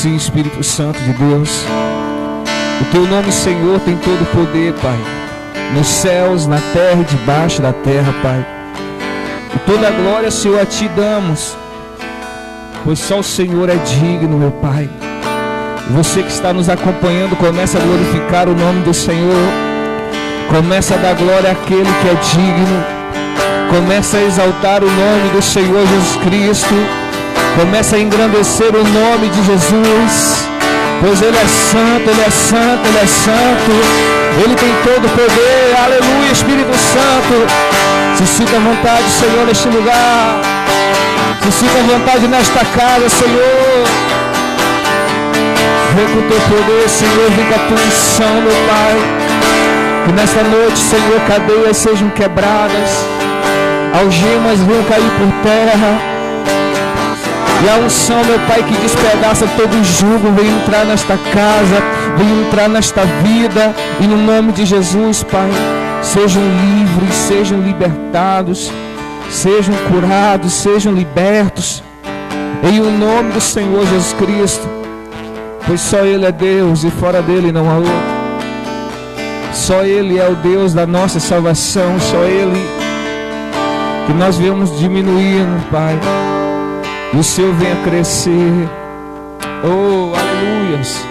Sim, Espírito Santo de Deus, o Teu nome, Senhor, tem todo o poder, Pai, nos céus, na terra e debaixo da terra, Pai. E toda a glória, Senhor, a Ti damos, pois só o Senhor é digno, meu Pai. E você que está nos acompanhando, começa a glorificar o nome do Senhor, começa a dar glória àquele que é digno, começa a exaltar o nome do Senhor Jesus Cristo, começa a engrandecer o nome de Jesus, pois Ele é santo, Ele é santo, Ele é santo, Ele tem todo o poder. Aleluia, Espírito Santo. Se sinta à vontade, Senhor, neste lugar. Se sinta à vontade nesta casa, Senhor. Vem com o Teu poder, Senhor, vem com a Tua unção, meu Pai. Que nesta noite, Senhor, cadeias sejam quebradas, algemas venham cair por terra, e a unção, meu Pai, que despedaça todo jugo, vem entrar nesta casa, vem entrar nesta vida, e no nome de Jesus, Pai, sejam livres, sejam libertados, sejam curados, sejam libertos, em o nome do Senhor Jesus Cristo, pois só Ele é Deus e fora dele não há outro. Só Ele é o Deus da nossa salvação, só Ele que nós vemos diminuindo, Pai, e o Senhor venha crescer. Oh, aleluias.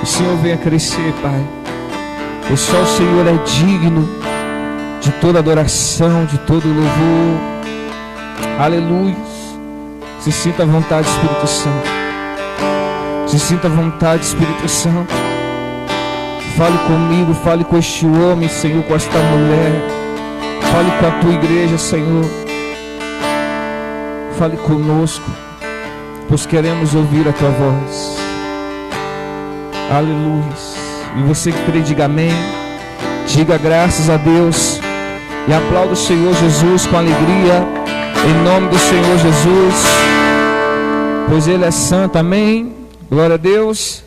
O Senhor venha crescer, Pai, pois só o Senhor é digno de toda adoração, de todo louvor. Aleluia. Se sinta à vontade, Espírito Santo. Se sinta à vontade, Espírito Santo. Fale comigo, fale com este homem, Senhor, com esta mulher. Fale com a Tua igreja, Senhor. Fale conosco, pois queremos ouvir a Tua voz. Aleluia. E você que crê, diga amém. Diga graças a Deus. E aplauda o Senhor Jesus com alegria, em nome do Senhor Jesus, pois Ele é santo. Amém. Glória a Deus.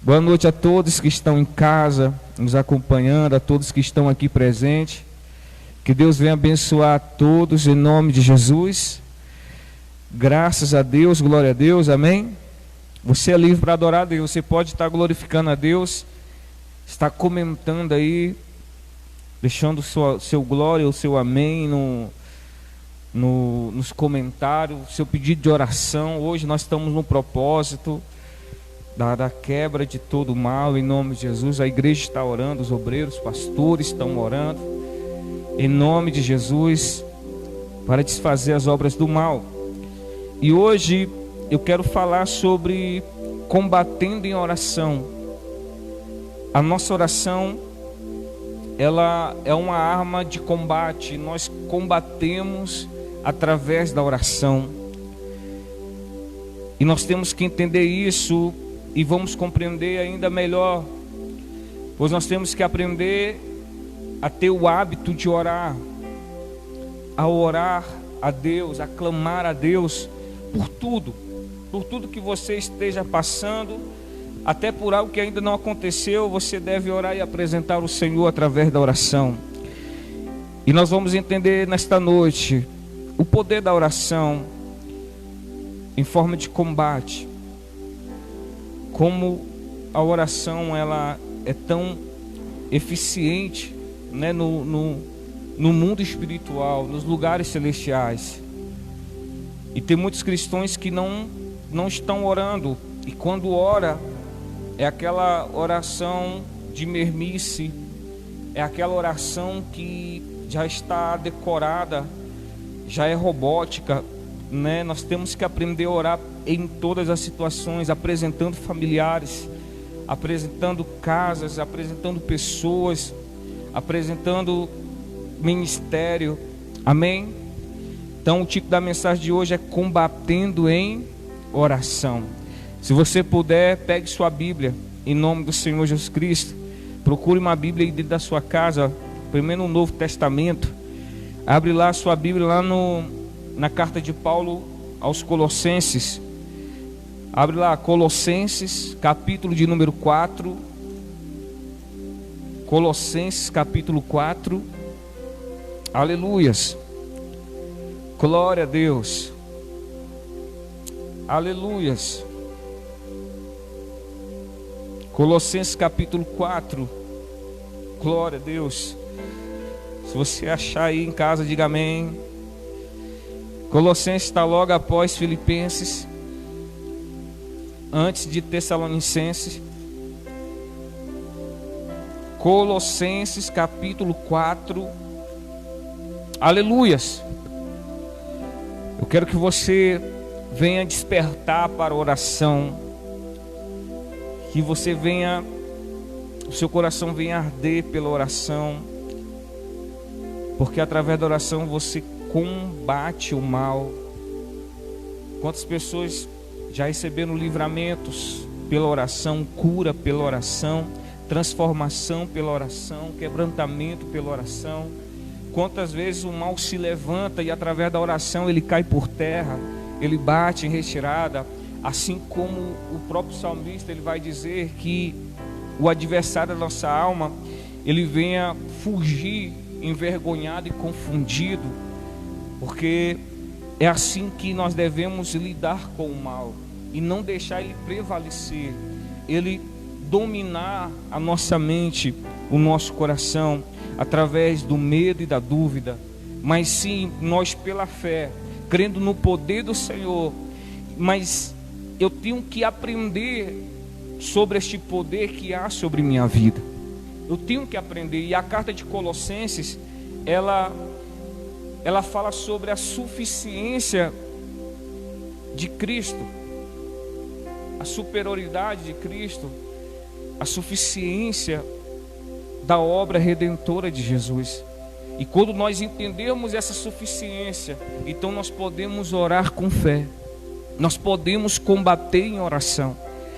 Boa noite a todos que estão em casa nos acompanhando, a todos que estão aqui presentes. Que Deus venha abençoar a todos em nome de Jesus. Graças a Deus, glória a Deus, amém. Você é livre para adorar a Deus, você pode estar glorificando a Deus, está comentando aí, deixando o seu glória, o seu amém nos comentários, seu pedido de oração. Hoje nós estamos no propósito da quebra de todo o mal, em nome de Jesus. A igreja está orando, os obreiros, os pastores estão orando, em nome de Jesus, para desfazer as obras do mal. E hoje eu quero falar sobre combatendo em oração. A nossa oração, ela é uma arma de combate. Nós combatemos através da oração. E nós temos que entender isso e vamos compreender ainda melhor, pois nós temos que aprender a ter o hábito de orar, a orar a Deus, a clamar a Deus por tudo que você esteja passando, até por algo que ainda não aconteceu. Você deve orar e apresentar o Senhor através da oração. E nós vamos entender nesta noite o poder da oração em forma de combate, como a oração ela é tão eficiente, né, no mundo espiritual, nos lugares celestiais. E tem muitos cristãos que não estão orando, e quando ora, é aquela oração de mermice, é aquela oração que já está decorada, já é robótica, né? Nós temos que aprender a orar em todas as situações, apresentando familiares, apresentando casas, apresentando pessoas, apresentando ministério. Amém? Então o título da mensagem de hoje é combatendo em oração. Se você puder, pegue sua Bíblia, em nome do Senhor Jesus Cristo. Procure uma Bíblia aí dentro da sua casa, primeiro no Novo Testamento. Abre lá a sua Bíblia, lá na carta de Paulo aos Colossenses. Abre lá, Colossenses, capítulo de número 4. Colossenses, capítulo 4. Aleluias. Glória a Deus. Aleluias. Colossenses capítulo 4. Glória a Deus. Se você achar aí em casa, diga amém. Colossenses está logo após Filipenses, antes de Tessalonicenses. Colossenses capítulo 4. Aleluias. Eu quero que você venha despertar para a oração, que você venha, o seu coração venha arder pela oração, porque através da oração você combate o mal. Quantas pessoas já receberam livramentos pela oração, cura pela oração, transformação pela oração, quebrantamento pela oração? Quantas vezes o mal se levanta e através da oração ele cai por terra, ele bate em retirada, assim como o próprio salmista ele vai dizer que o adversário da nossa alma ele venha fugir envergonhado e confundido, porque é assim que nós devemos lidar com o mal e não deixar ele prevalecer, ele dominar a nossa mente, o nosso coração, através do medo e da dúvida, mas sim nós pela fé, crendo no poder do Senhor. Mas eu tenho que aprender sobre este poder que há sobre minha vida. Eu tenho que aprender. E a carta de Colossenses, ela fala sobre a suficiência de Cristo, a superioridade de Cristo, a suficiência da obra redentora de Jesus. E quando nós entendermos essa suficiência, então nós podemos orar com fé, nós podemos combater em oração.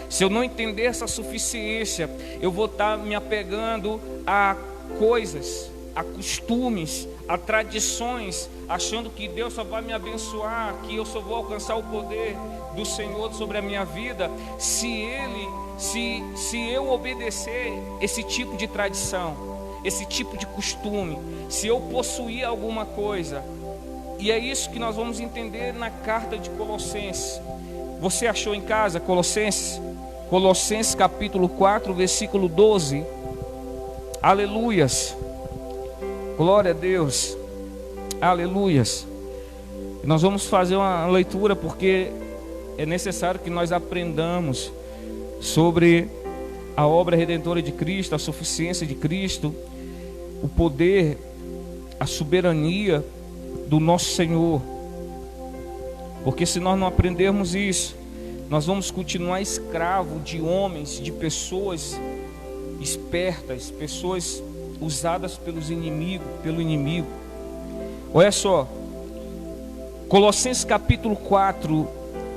Se eu não entender essa suficiência, eu vou estar me apegando a coisas, a costumes, a tradições, achando que Deus só vai me abençoar, que eu só vou alcançar o poder do Senhor sobre a minha vida se eu obedecer esse tipo de tradição, esse tipo de costume, se eu possuir alguma coisa. E é isso que nós vamos entender na carta de Colossenses. Você achou em casa Colossenses? Colossenses capítulo 4, versículo 12. Aleluias. Glória a Deus. Aleluias. Nós vamos fazer uma leitura porque é necessário que nós aprendamos sobre a obra redentora de Cristo, a suficiência de Cristo, o poder, a soberania do nosso Senhor. Porque se nós não aprendermos isso, nós vamos continuar escravo de homens, de pessoas espertas, pessoas usadas pelo inimigo. Olha só, Colossenses capítulo 4,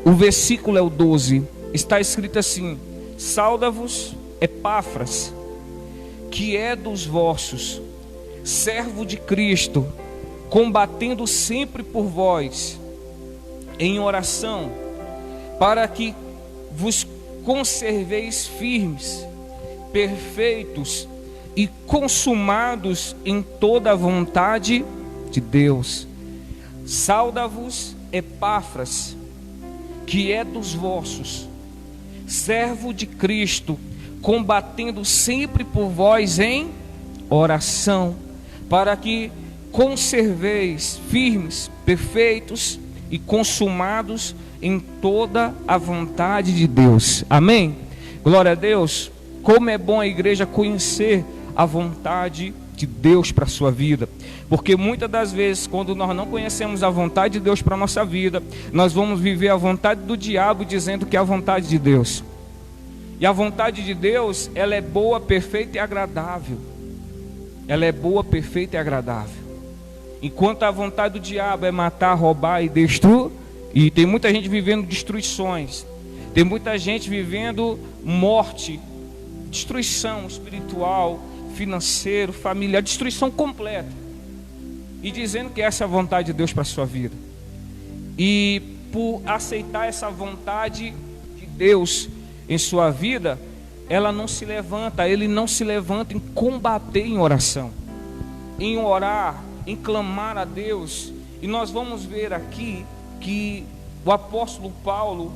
o versículo é o 12, está escrito assim: sauda-vos Epáfras, que é dos vossos, servo de Cristo, combatendo sempre por vós, em oração, para que vos conserveis firmes, perfeitos e consumados em toda a vontade de Deus. Sauda-vos Epáfras, que é dos vossos, servo de Cristo, combatendo sempre por vós em oração, para que conserveis firmes, perfeitos e consumados em toda a vontade de Deus. Amém? Glória a Deus. Como é bom a igreja conhecer a vontade de Deus para a sua vida, porque muitas das vezes, quando nós não conhecemos a vontade de Deus para a nossa vida, nós vamos viver a vontade do diabo, dizendo que é a vontade de Deus. E a vontade de Deus, ela é boa, perfeita e agradável. Ela é boa, perfeita e agradável. Enquanto a vontade do diabo é matar, roubar e destruir, e tem muita gente vivendo destruições, tem muita gente vivendo morte, destruição espiritual, financeiro, familiar, destruição completa, e dizendo que essa é a vontade de Deus para a sua vida. E por aceitar essa vontade de Deus em sua vida, ela não se levanta, ele não se levanta em combater em oração, em orar, em clamar a Deus. E nós vamos ver aqui que o apóstolo Paulo,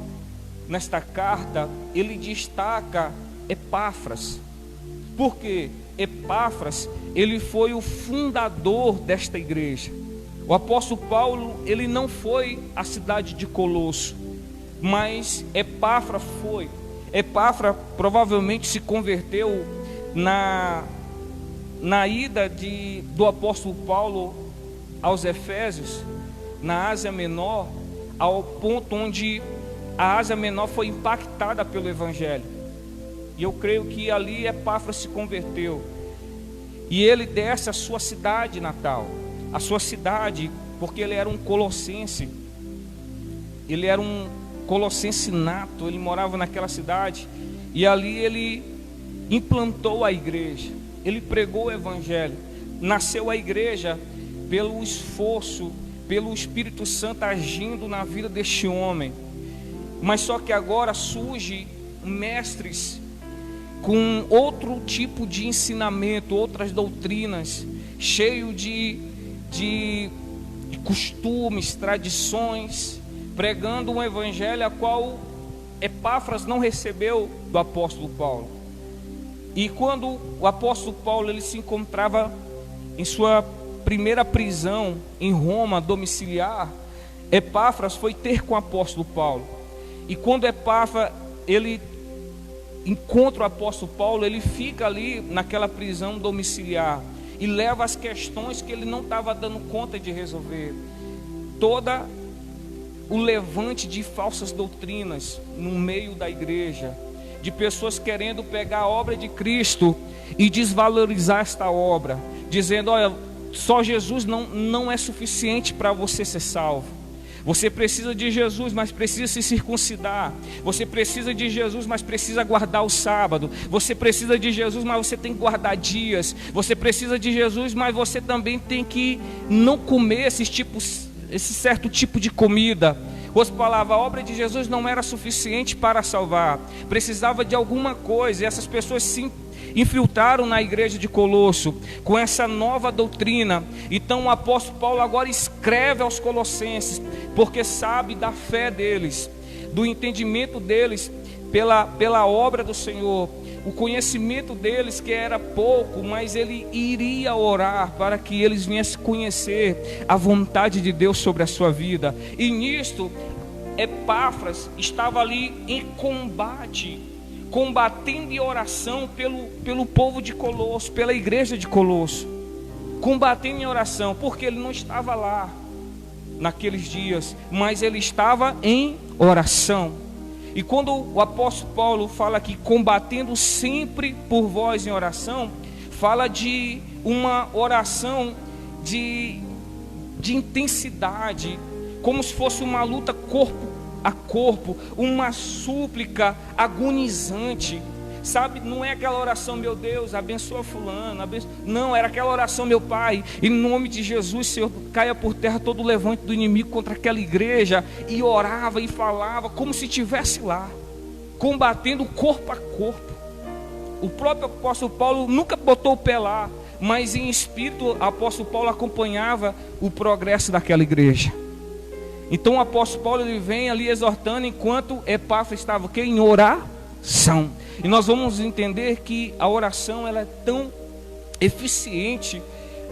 nesta carta, ele destaca Epáfras. Por quê? Epáfras, ele foi o fundador desta igreja. O apóstolo Paulo, ele não foi à cidade de Colosso, mas Epáfras foi. Epáfras provavelmente se converteu na ida do apóstolo Paulo aos Efésios, na Ásia Menor, ao ponto onde a Ásia Menor foi impactada pelo Evangelho. E eu creio que ali Epáfras se converteu. E ele desce à sua cidade natal. A sua cidade, porque ele era um colossense. Ele era um colossense nato. Ele morava naquela cidade. E ali ele implantou a igreja. Ele pregou o Evangelho. Nasceu a igreja pelo esforço, pelo Espírito Santo agindo na vida deste homem. Mas só que agora surge mestres com outro tipo de ensinamento, outras doutrinas, cheio de costumes, tradições, pregando um evangelho a qual Epáfras não recebeu do apóstolo Paulo. E quando o apóstolo Paulo ele se encontrava em sua primeira prisão em Roma, domiciliar, Epáfras foi ter com o apóstolo Paulo. E quando Epáfras ele encontra o apóstolo Paulo, ele fica ali naquela prisão domiciliar e leva as questões que ele não estava dando conta de resolver. Toda o levante de falsas doutrinas no meio da igreja, de pessoas querendo pegar a obra de Cristo e desvalorizar esta obra, dizendo: olha, só Jesus não é suficiente para você ser salvo. Você precisa de Jesus, mas precisa se circuncidar. Você precisa de Jesus, mas precisa guardar o sábado. Você precisa de Jesus, mas você tem que guardar dias. Você precisa de Jesus, mas você também tem que não comer esse certo tipo de comida. Outra palavra, a obra de Jesus não era suficiente para salvar. Precisava de alguma coisa. E essas pessoas se infiltraram na igreja de Colosso com essa nova doutrina. Então o apóstolo Paulo agora escreve aos colossenses, porque sabe da fé deles, do entendimento deles pela obra do Senhor, o conhecimento deles que era pouco, mas ele iria orar para que eles viessem conhecer a vontade de Deus sobre a sua vida. E nisto Epáfras estava ali em combate, combatendo em oração pelo povo de Colosso, pela igreja de Colosso, combatendo em oração, porque ele não estava lá naqueles dias, mas ele estava em oração. E quando o apóstolo Paulo fala aqui, combatendo sempre por vós em oração, fala de uma oração de intensidade, como se fosse uma luta corpo a corpo, uma súplica agonizante, sabe? Não é aquela oração, meu Deus, abençoa fulano, não, era aquela oração, meu Pai, em nome de Jesus, Senhor, caia por terra todo o levante do inimigo contra aquela igreja, e orava e falava como se estivesse lá, combatendo corpo a corpo. O próprio apóstolo Paulo nunca botou o pé lá, mas em espírito o apóstolo Paulo acompanhava o progresso daquela igreja. Então o apóstolo Paulo ele vem ali exortando, enquanto Epáfras estava em oração. E nós vamos entender que a oração ela é tão eficiente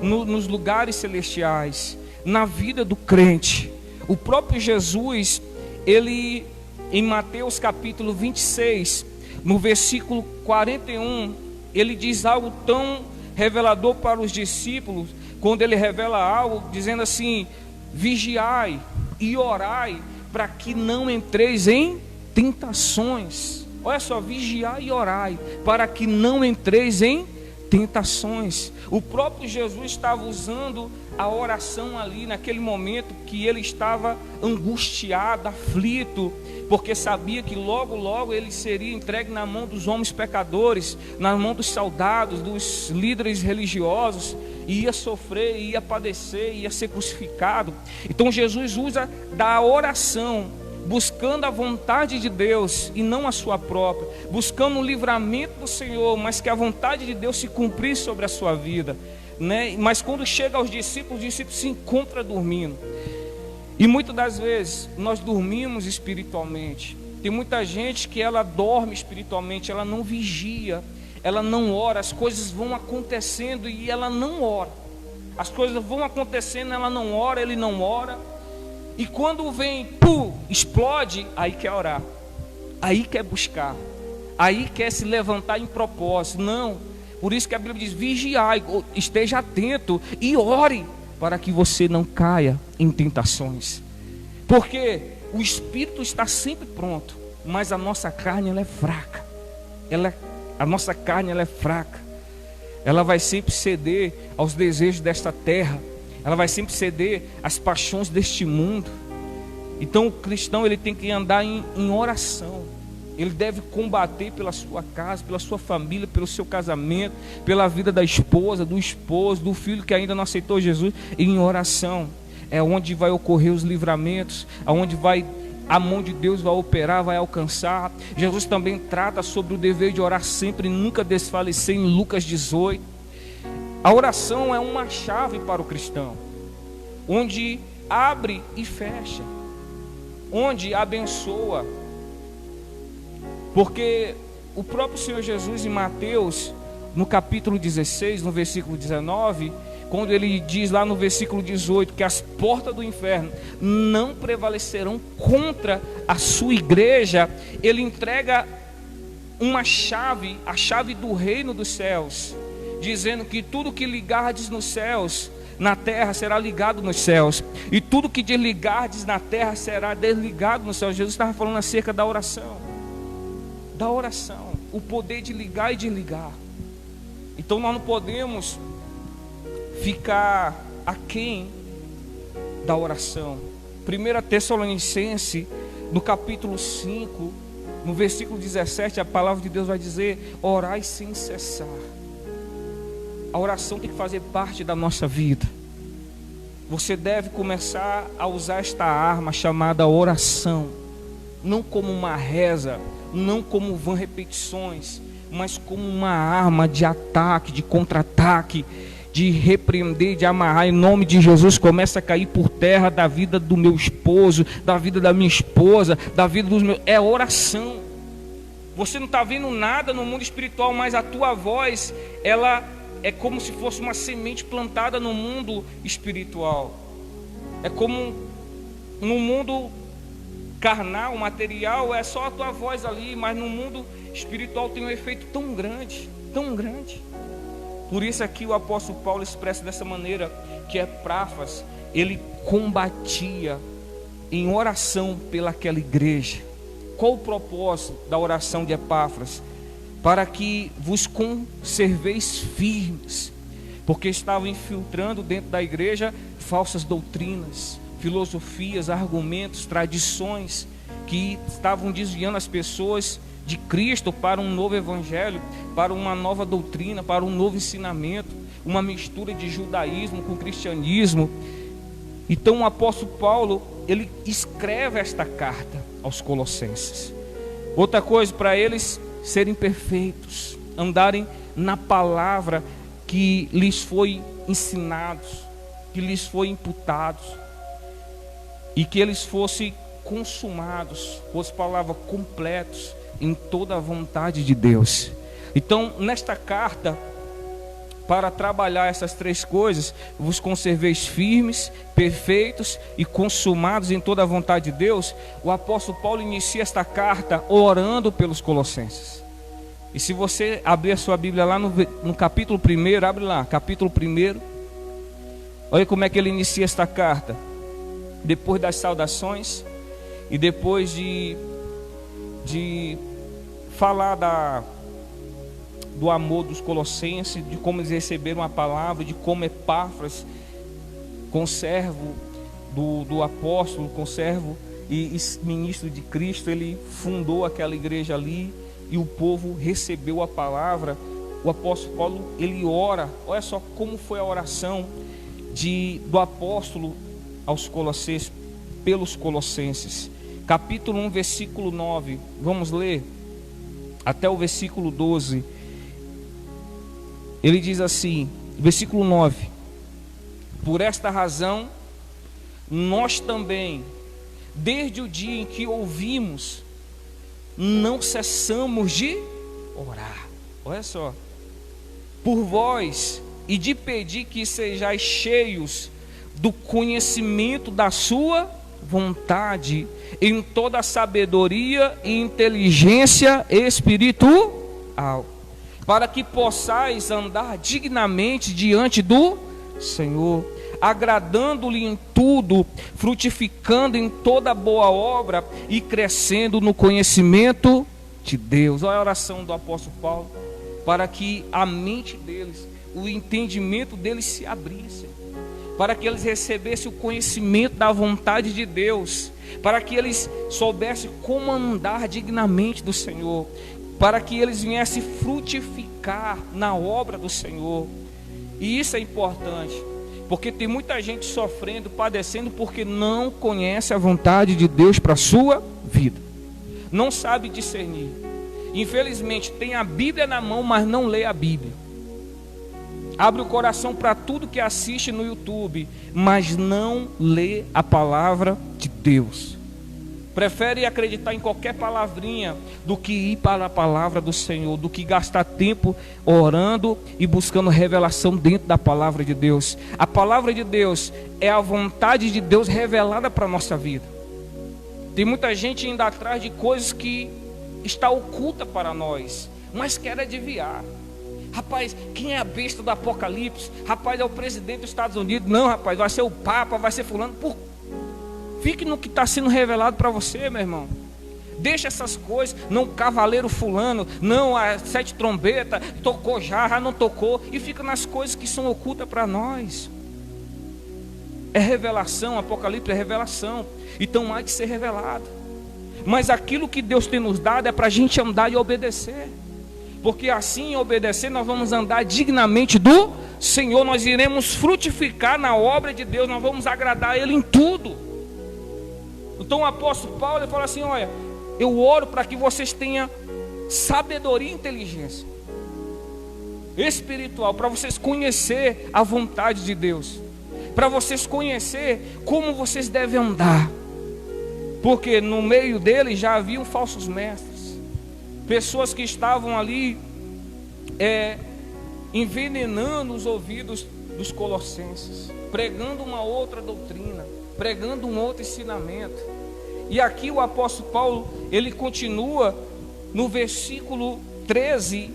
nos lugares celestiais, na vida do crente. O próprio Jesus, ele em Mateus capítulo 26, no versículo 41, ele diz algo tão revelador para os discípulos, quando ele revela algo, dizendo assim: vigiai e orai para que não entreis em tentações. Olha só, vigiai e orai para que não entreis em tentações. O próprio Jesus estava usando a oração ali naquele momento que ele estava angustiado, aflito, porque sabia que logo logo ele seria entregue na mão dos homens pecadores, na mão dos soldados, dos líderes religiosos, e ia sofrer, ia padecer, ia ser crucificado. Então Jesus usa da oração, buscando a vontade de Deus e não a sua própria, buscando o livramento do Senhor, mas que a vontade de Deus se cumprisse sobre a sua vida, né? Mas quando chega aos discípulos, os discípulos se encontram dormindo. E muitas das vezes nós dormimos espiritualmente, Tem muita gente que ela dorme espiritualmente, ela não vigia, ela não ora, as coisas vão acontecendo e ela não ora. As coisas vão acontecendo, ela não ora, ele não ora. E quando vem, explode, aí quer orar, aí quer buscar, aí quer se levantar em propósito. Não, por isso que a Bíblia diz: vigiai, esteja atento e ore, para que você não caia em tentações. Porque o espírito está sempre pronto, mas a nossa carne ela é fraca. A nossa carne ela é fraca. Ela vai sempre ceder aos desejos desta terra. Ela vai sempre ceder às paixões deste mundo. Então o cristão ele tem que andar em oração. Ele deve combater pela sua casa, pela sua família, pelo seu casamento, pela vida da esposa, do esposo, do filho que ainda não aceitou Jesus. Em oração é onde vai ocorrer os livramentos, aonde a mão de Deus vai operar, vai alcançar. Jesus também trata sobre o dever de orar sempre e nunca desfalecer, em Lucas 18. A oração é uma chave para o cristão, onde abre e fecha, onde abençoa. Porque o próprio Senhor Jesus em Mateus, no capítulo 16, no versículo 19, quando ele diz lá no versículo 18 que as portas do inferno não prevalecerão contra a sua igreja, ele entrega uma chave, a chave do reino dos céus, dizendo que tudo que ligardes nos céus, na terra será ligado nos céus, e tudo que desligardes na terra será desligado nos céus. Jesus estava falando acerca da oração, o poder de ligar e desligar. Então nós não podemos ficar aquém da oração. 1 Tessalonicenses, no capítulo 5, no versículo 17, a palavra de Deus vai dizer: orai sem cessar. A oração tem que fazer parte da nossa vida. Você deve começar a usar esta arma chamada oração, não como uma reza, não como vã repetições, mas como uma arma de ataque, de contra-ataque, de repreender, de amarrar. Em nome de Jesus, começa a cair por terra da vida do meu esposo, da vida da minha esposa, da vida dos meus. É oração. Você não está vendo nada no mundo espiritual, mas a tua voz, ela é como se fosse uma semente plantada no mundo espiritual. É como no mundo carnal, material, é só a tua voz ali, mas no mundo espiritual tem um efeito tão grande, tão grande. Por isso aqui o apóstolo Paulo expressa dessa maneira, que Epáfras, ele combatia em oração pelaquela igreja. Qual o propósito da oração de Epáfras? Para que vos conserveis firmes, porque estavam infiltrando dentro da igreja falsas doutrinas, filosofias, argumentos, tradições, que estavam desviando as pessoas de Cristo para um novo evangelho, para uma nova doutrina, para um novo ensinamento, uma mistura de judaísmo com cristianismo. Então o apóstolo Paulo, ele escreve esta carta aos colossenses. Outra coisa, para eles serem perfeitos, andarem na palavra que lhes foi ensinados, que lhes foi imputados, e que eles fossem consumados, fosse palavra, completos em toda a vontade de Deus. Então, nesta carta, para trabalhar essas três coisas, vos conserveis firmes, perfeitos e consumados em toda a vontade de Deus. O apóstolo Paulo inicia esta carta orando pelos colossenses. E se você abrir a sua Bíblia lá no capítulo 1, abre lá, capítulo 1. Olha como é que ele inicia esta carta. Depois das saudações e depois de falar do amor dos colossenses, de como eles receberam a palavra, de como Epáfras, conservo do apóstolo, conservo e ministro de Cristo, ele fundou aquela igreja ali e o povo recebeu a palavra. O apóstolo Paulo, ele ora. Olha só como foi a oração do apóstolo aos colossenses, pelos colossenses. Capítulo 1, versículo 9. Vamos ler até o versículo 12. Ele diz assim, versículo 9: por esta razão, nós também, desde o dia em que ouvimos não cessamos de orar. Olha só. Por vós, e de pedir que sejais cheios do conhecimento da sua vontade, em toda sabedoria e inteligência espiritual, para que possais andar dignamente diante do Senhor, agradando-lhe em tudo, frutificando em toda boa obra e crescendo no conhecimento de Deus. Olha a oração do apóstolo Paulo, para que a mente deles, o entendimento deles se abrisse, para que eles recebessem o conhecimento da vontade de Deus, para que eles soubessem como andar dignamente do Senhor, para que eles viessem frutificar na obra do Senhor. E isso é importante, porque tem muita gente sofrendo, padecendo, porque não conhece a vontade de Deus para a sua vida, não sabe discernir. Infelizmente tem a Bíblia na mão, mas não lê a Bíblia. Abre o coração para tudo que assiste no YouTube, mas não lê a palavra de Deus. Prefere acreditar em qualquer palavrinha do que ir para a palavra do Senhor, do que gastar tempo orando e buscando revelação dentro da palavra de Deus. A palavra de Deus é a vontade de Deus revelada para a nossa vida. Tem muita gente indo atrás de coisas que está oculta para nós, mas quer adivinhar. Rapaz, quem é a besta do Apocalipse? Rapaz, é o presidente dos Estados Unidos. Não, rapaz, vai ser o Papa, vai ser fulano. Fique no que está sendo revelado para você, meu irmão. Deixa essas coisas. Não, cavaleiro fulano. Não, a 7 trombetas. Tocou já não tocou. E fica nas coisas que são ocultas para nós. É revelação, Apocalipse é revelação. Então há de ser revelado. Mas aquilo que Deus tem nos dado é para a gente andar e obedecer. Porque assim, obedecer, nós vamos andar dignamente do Senhor. Nós iremos frutificar na obra de Deus. Nós vamos agradar a Ele em tudo. Então o apóstolo Paulo, ele fala assim: olha, eu oro para que vocês tenham sabedoria e inteligência espiritual, para vocês conhecer a vontade de Deus, para vocês conhecer como vocês devem andar. Porque no meio deles já haviam falsos mestres, pessoas que estavam ali envenenando os ouvidos dos colossenses, pregando uma outra doutrina, pregando um outro ensinamento. E aqui o apóstolo Paulo, ele continua no versículo 13,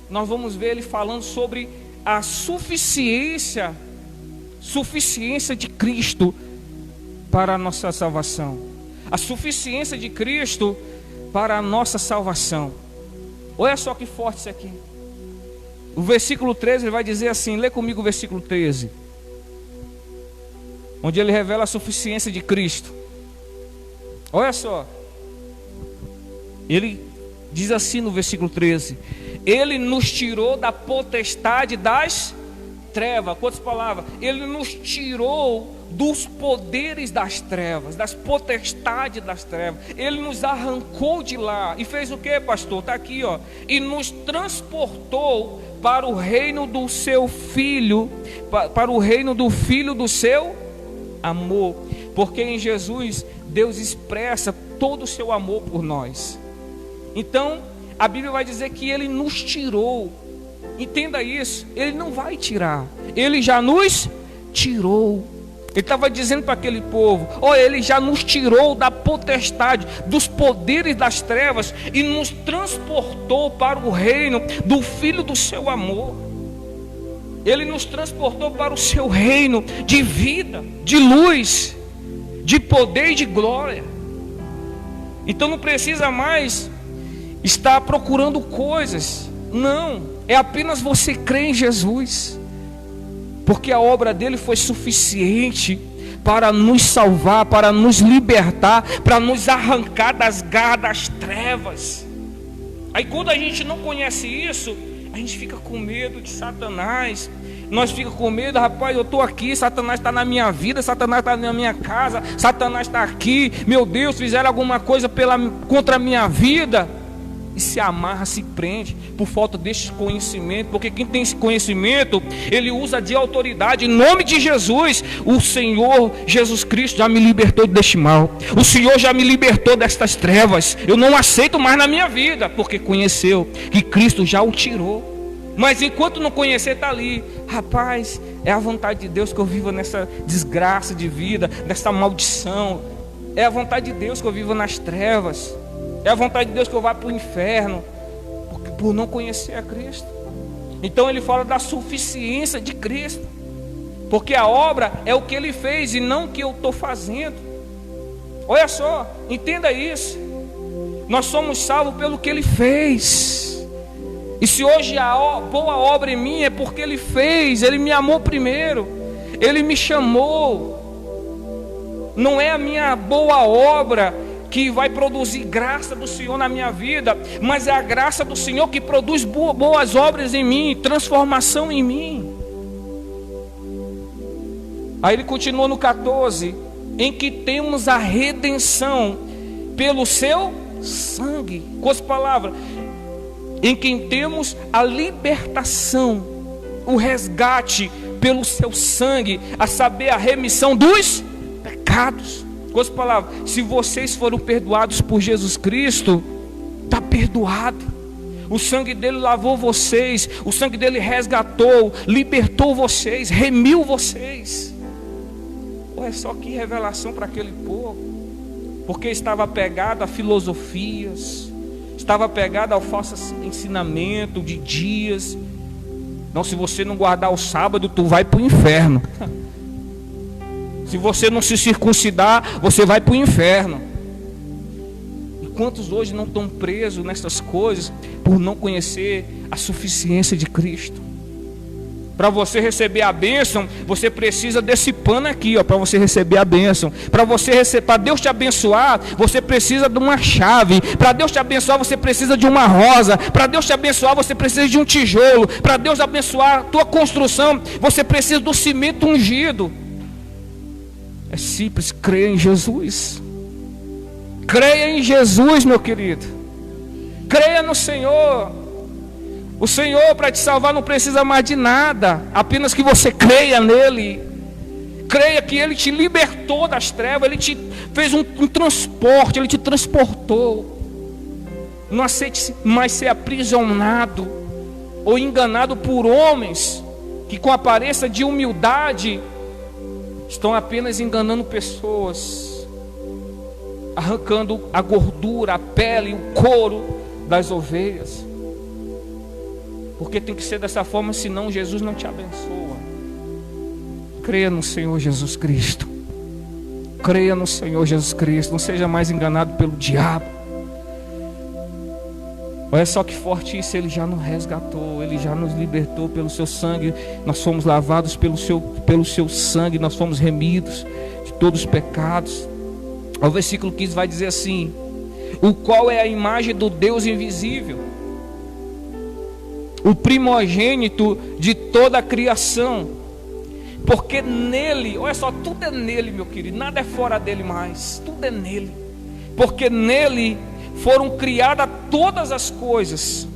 nós vamos ver ele falando sobre a suficiência de Cristo para a nossa salvação. A suficiência de Cristo para a nossa salvação. Olha só que forte isso aqui. O versículo 13 ele vai dizer assim, lê comigo o versículo 13, onde ele revela a suficiência de Cristo. Olha só, ele diz assim no versículo 13: Ele nos tirou da potestade das trevas. Quantas palavras? Ele nos tirou dos poderes das trevas, das potestades das trevas. Ele nos arrancou de lá e fez o que, pastor? Está aqui, ó. E nos transportou para o reino do seu Filho, para o reino do Filho do seu amor. Porque em Jesus Deus expressa todo o seu amor por nós. Então a Bíblia vai dizer que Ele nos tirou. Entenda isso, Ele não vai tirar, Ele já nos tirou. Ele estava dizendo para aquele povo: olha, Ele já nos tirou da potestade, dos poderes das trevas, e nos transportou para o reino do Filho do seu amor. Ele nos transportou para o seu reino de vida, de luz, de poder e de glória. Então não precisa mais estar procurando coisas. Não, é apenas você crer em Jesus, porque a obra dele foi suficiente para nos salvar, para nos libertar, para nos arrancar das garras das trevas. Aí quando a gente não conhece isso, a gente fica com medo de Satanás. Nós ficamos com medo, rapaz, eu estou aqui, Satanás está na minha vida, Satanás está na minha casa, Satanás está aqui, meu Deus, fizeram alguma coisa contra a minha vida. e se amarra, se prende por falta deste conhecimento, porque quem tem esse conhecimento, ele usa de autoridade. Em nome de Jesus, o Senhor Jesus Cristo já me libertou deste mal, o Senhor já me libertou destas trevas. Eu não aceito mais na minha vida, porque conheceu que Cristo já o tirou. Mas enquanto não conhecer, está ali: rapaz, é a vontade de Deus que eu viva nessa desgraça de vida, nessa maldição. É a vontade de Deus que eu viva nas trevas. É a vontade de Deus que eu vá para o inferno, por não conhecer a Cristo. Então ele fala da suficiência de Cristo, porque a obra é o que Ele fez e não o que eu estou fazendo. Olha só, entenda isso. Nós somos salvos pelo que Ele fez. E se hoje a boa obra em mim, é porque Ele fez. Ele me amou primeiro, Ele me chamou. Não é a minha boa obra que vai produzir graça do Senhor na minha vida, mas é a graça do Senhor que produz boas obras em mim, transformação em mim. Aí ele continua no 14: em que temos a redenção pelo seu sangue. Com as palavras, em quem temos a libertação, o resgate pelo seu sangue, a saber, a remissão dos pecados. Com as palavras, se vocês foram perdoados por Jesus Cristo, está perdoado. O sangue dele lavou vocês, o sangue dele resgatou, libertou vocês, remiu vocês. Olha só que revelação para aquele povo, porque estava apegado a filosofias, estava apegado ao falso ensinamento de dias. Não, se você não guardar o sábado, tu vai para o inferno. Se você não se circuncidar, você vai para o inferno. E quantos hoje não estão presos nessas coisas por não conhecer a suficiência de Cristo? Para você receber a bênção, você precisa desse pano aqui, ó, para você receber a bênção. Para Deus te abençoar, você precisa de uma chave. Para Deus te abençoar, você precisa de uma rosa. Para Deus te abençoar, você precisa de um tijolo. Para Deus abençoar a tua construção, você precisa do cimento ungido. É simples, creia em Jesus. Creia em Jesus, meu querido. Creia no Senhor. O Senhor, para te salvar, não precisa mais de nada, apenas que você creia nele. Creia que Ele te libertou das trevas, Ele te fez um transporte, Ele te transportou. Não aceite mais ser aprisionado ou enganado por homens que, com aparência de humildade, estão apenas enganando pessoas, arrancando a gordura, a pele, o couro das ovelhas. Porque tem que ser dessa forma, senão Jesus não te abençoa. Creia no Senhor Jesus Cristo. Creia no Senhor Jesus Cristo. Não seja mais enganado pelo diabo. Olha só que forte isso. Ele já nos resgatou, Ele já nos libertou pelo seu sangue. Nós fomos lavados pelo seu sangue. Nós fomos remidos de todos os pecados. O versículo 15 vai dizer assim: o qual é a imagem do Deus invisível, o primogênito de toda a criação. Porque nele, olha só, tudo é nele, meu querido, nada é fora dele mais, tudo é nele. Porque nele foram criadas todas as coisas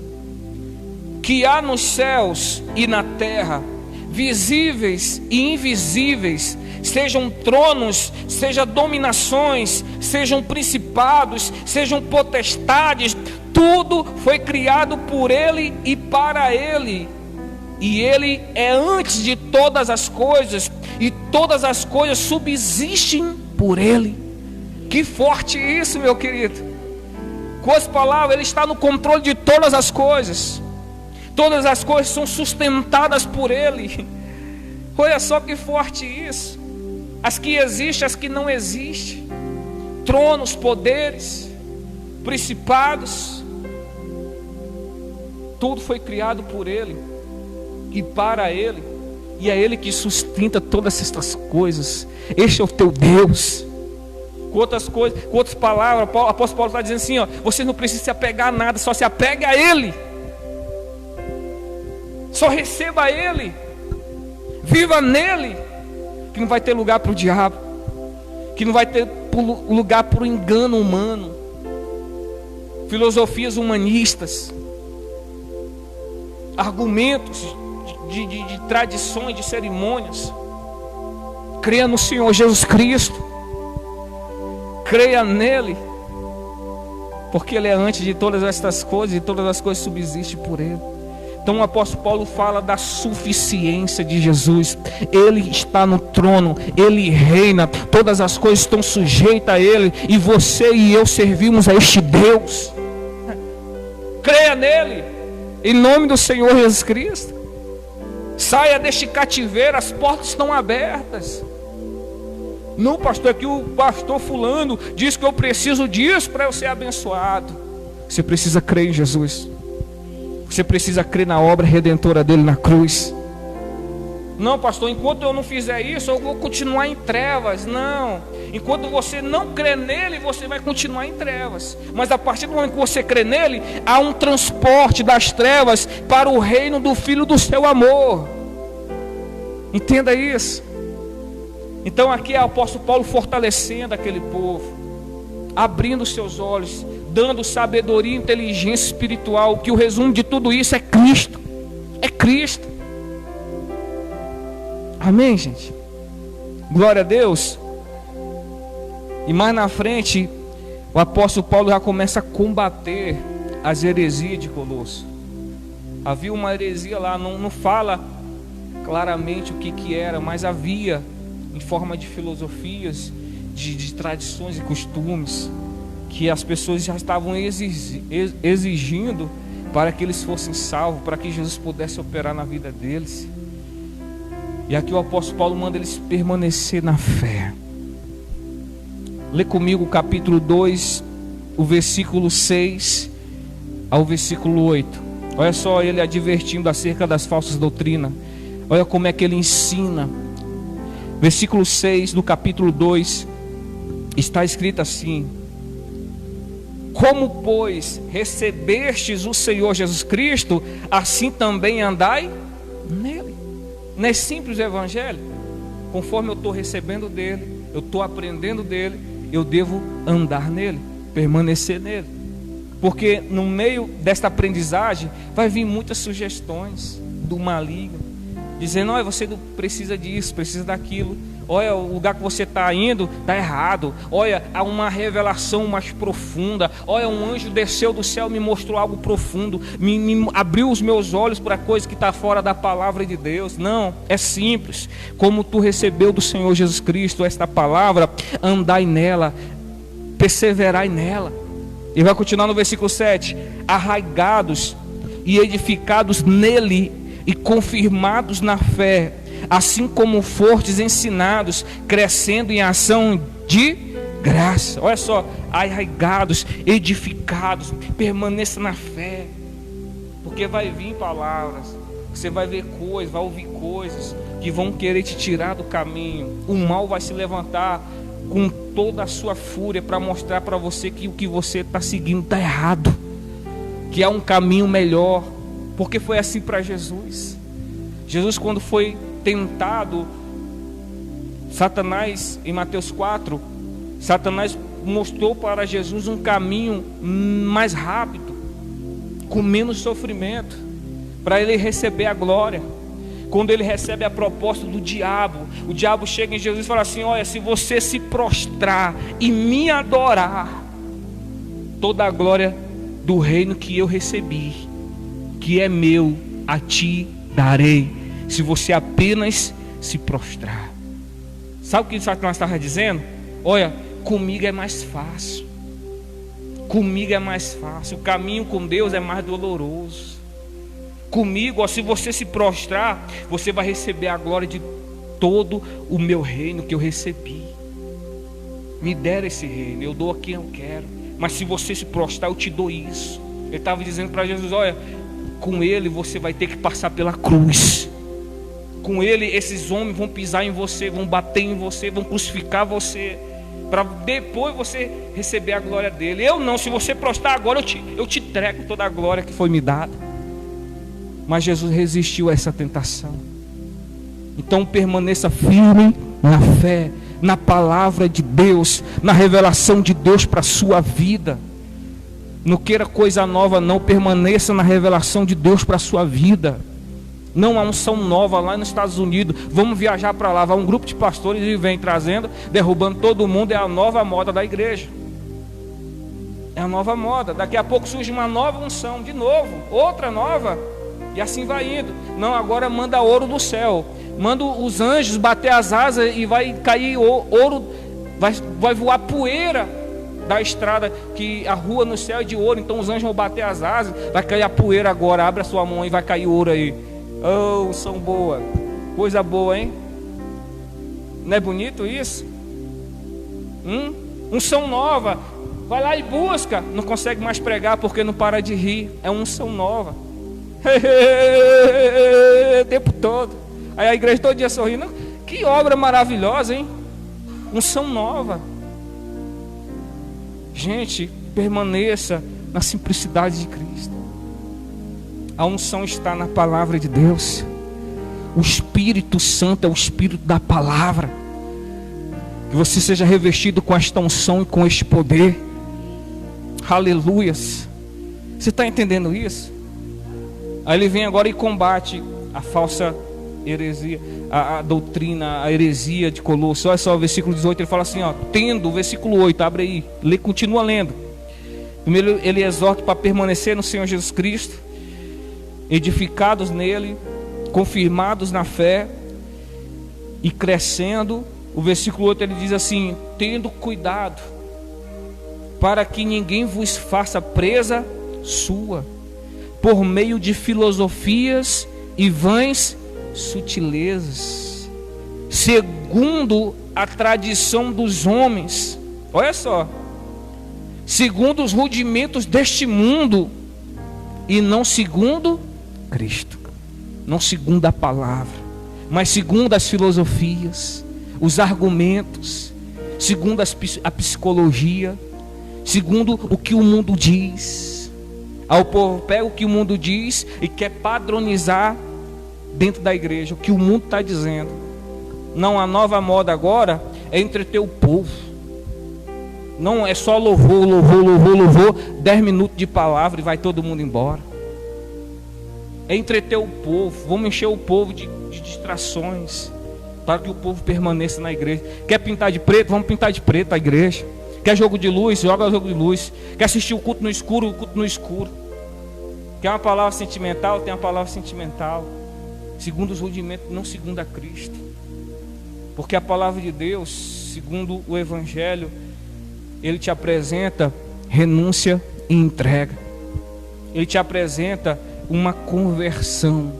que há nos céus e na terra, visíveis e invisíveis, sejam tronos, sejam dominações, sejam principados, sejam potestades. Tudo foi criado por Ele e para Ele. E Ele é antes de todas as coisas, e todas as coisas subsistem por Ele. Que forte isso, meu querido. Com as palavras, Ele está no controle de todas as coisas. Todas as coisas são sustentadas por Ele. Olha só que forte isso. As que existem, as que não existem, tronos, poderes, principados, tudo foi criado por Ele e para Ele, e é Ele que sustenta todas estas coisas. Este é o teu Deus. Com outras coisas, com outras palavras, o apóstolo Paulo está dizendo assim, ó, você não precisa se apegar a nada, só se apega a Ele. Só receba a Ele, viva nele, que não vai ter lugar para o diabo, que não vai ter lugar para o engano humano. filosofias humanistas, argumentos de tradições, de cerimônias. Creia no Senhor Jesus Cristo, creia nele, porque Ele é antes de todas estas coisas, e todas as coisas subsistem por Ele. Então o apóstolo Paulo fala da suficiência de Jesus. Ele está no trono, Ele reina, todas as coisas estão sujeitas a Ele, e você e eu servimos a este Deus. Creia nele, em nome do Senhor Jesus Cristo. Saia deste cativeiro, as portas estão abertas. Não, pastor, é que o pastor fulano diz que eu preciso disso para eu ser abençoado. Você precisa crer em Jesus. Você precisa crer na obra redentora dele na cruz. Não, pastor, enquanto eu não fizer isso, eu vou continuar em trevas. Não, enquanto você não crê nele, você vai continuar em trevas. Mas a partir do momento que você crê nele, há um transporte das trevas para o reino do Filho do seu amor. Entenda isso. Então aqui é o apóstolo Paulo fortalecendo aquele povo, abrindo seus olhos, dando sabedoria e inteligência espiritual, que o resumo de tudo isso é Cristo. É Cristo. Amém, gente? Glória a Deus. E mais na frente, o apóstolo Paulo já começa a combater as heresias de Colosso. Havia uma heresia lá, não fala claramente o que era, mas havia, em forma de filosofias, de tradições e costumes, que as pessoas já estavam exigindo para que eles fossem salvos, para que Jesus pudesse operar na vida deles. E aqui o apóstolo Paulo manda eles permanecer na fé. Lê comigo o capítulo 2, o versículo 6 ao versículo 8. Olha só ele advertindo acerca das falsas doutrinas. Olha como é que ele ensina. Versículo 6 do capítulo 2 está escrito assim: como, pois, recebestes o Senhor Jesus Cristo, assim também andai nele. Não é simples o evangelho? Conforme eu estou recebendo dele, eu estou aprendendo dele, eu devo andar nele, permanecer nele. Porque no meio desta aprendizagem vai vir muitas sugestões do maligno, dizendo: olha, você não precisa disso, precisa daquilo. Olha, o lugar que você está indo está errado. Olha, há uma revelação mais profunda. Olha, um anjo desceu do céu, me mostrou algo profundo, me abriu os meus olhos para coisa que está fora da palavra de Deus. Não, é simples. Como tu recebeu do Senhor Jesus Cristo esta palavra, andai nela, perseverai nela. E vai continuar no versículo 7: arraigados e edificados nele e confirmados na fé, assim como fortes ensinados, crescendo em ação de graça. Olha só, arraigados, edificados, permaneça na fé, porque vai vir palavras, você vai ver coisas, vai ouvir coisas que vão querer te tirar do caminho. O mal vai se levantar com toda a sua fúria para mostrar para você que o que você está seguindo está errado, que há um caminho melhor, porque foi assim para Jesus. Jesus, quando foi tentado, Satanás, em Mateus 4, Satanás mostrou para Jesus um caminho mais rápido, com menos sofrimento, para ele receber a glória. Quando ele recebe a proposta do diabo, o diabo chega em Jesus e fala assim: olha, se você se prostrar e me adorar, toda a glória do reino que eu recebi, que é meu, a ti darei, se você apenas se prostrar. Sabe o que Satanás estava dizendo? Olha, comigo é mais fácil. Comigo é mais fácil. O caminho com Deus é mais doloroso. Comigo, ó, se você se prostrar, você vai receber a glória de todo o meu reino que eu recebi. Me deram esse reino, eu dou a quem eu quero. Mas se você se prostrar, eu te dou isso. Ele estava dizendo para Jesus: olha, com ele você vai ter que passar pela cruz. Com ele esses homens vão pisar em você, vão bater em você, vão crucificar você, para depois você receber a glória dele. Eu não, se você prostrar agora, eu te entrego toda a glória que foi me dada. Mas Jesus resistiu a essa tentação. Então permaneça firme na fé, na palavra de Deus, na revelação de Deus para a sua vida. Não queira coisa nova, não. Permaneça na revelação de Deus para a sua vida. Não há unção nova lá nos Estados Unidos. Vamos viajar para lá. Vai um grupo de pastores e vem trazendo, derrubando todo mundo. É a nova moda da igreja. É a nova moda. Daqui a pouco surge uma nova unção de novo, outra nova. E assim vai indo. Não, agora manda ouro do céu. Manda os anjos bater as asas e vai cair ouro. Vai voar poeira da estrada, que a rua no céu é de ouro. Então os anjos vão bater as asas. Vai cair a poeira agora. Abre a sua mão e vai cair ouro aí. Oh, unção boa. Coisa boa, hein? Não é bonito isso? Unção nova. Vai lá e busca. Não consegue mais pregar porque não para de rir. É uma unção nova. O tempo todo. Aí a igreja todo dia sorrindo. Que obra maravilhosa, hein? Unção nova. Gente, permaneça na simplicidade de Cristo. A unção está na palavra de Deus. O Espírito Santo é o Espírito da palavra. Que você seja revestido com esta unção e com este poder. Aleluias. Você está entendendo isso? Aí ele vem agora e combate a falsa heresia, a doutrina, a heresia de Colossos. Olha só o versículo 18, ele fala assim, ó, tendo, versículo 8, abre aí, continua lendo. Primeiro ele exorta para permanecer no Senhor Jesus Cristo, edificados nele, confirmados na fé e crescendo. O versículo 8 ele diz assim, tendo cuidado para que ninguém vos faça presa sua por meio de filosofias e vãs sutilezas, segundo a tradição dos homens. Olha só, segundo os rudimentos deste mundo, e não segundo Cristo, não segundo a palavra, mas segundo as filosofias, os argumentos, segundo a psicologia, segundo o que o mundo diz. Aí o povo pega o que o mundo diz e quer padronizar dentro da igreja o que o mundo está dizendo. Não, a nova moda agora é entreter o povo. Não é só louvor, 10 minutos de palavra e vai todo mundo embora. É entreter o povo. Vamos encher o povo de distrações para que o povo permaneça na igreja. Quer pintar de preto? Vamos pintar de preto a igreja. Quer jogo de luz? Joga jogo de luz. Quer assistir o culto no escuro? O culto no escuro. Quer uma palavra sentimental? Tem uma palavra sentimental. Segundo os rudimentos, não segundo a Cristo. Porque a palavra de Deus, segundo o Evangelho, ele te apresenta renúncia e entrega. Ele te apresenta uma conversão,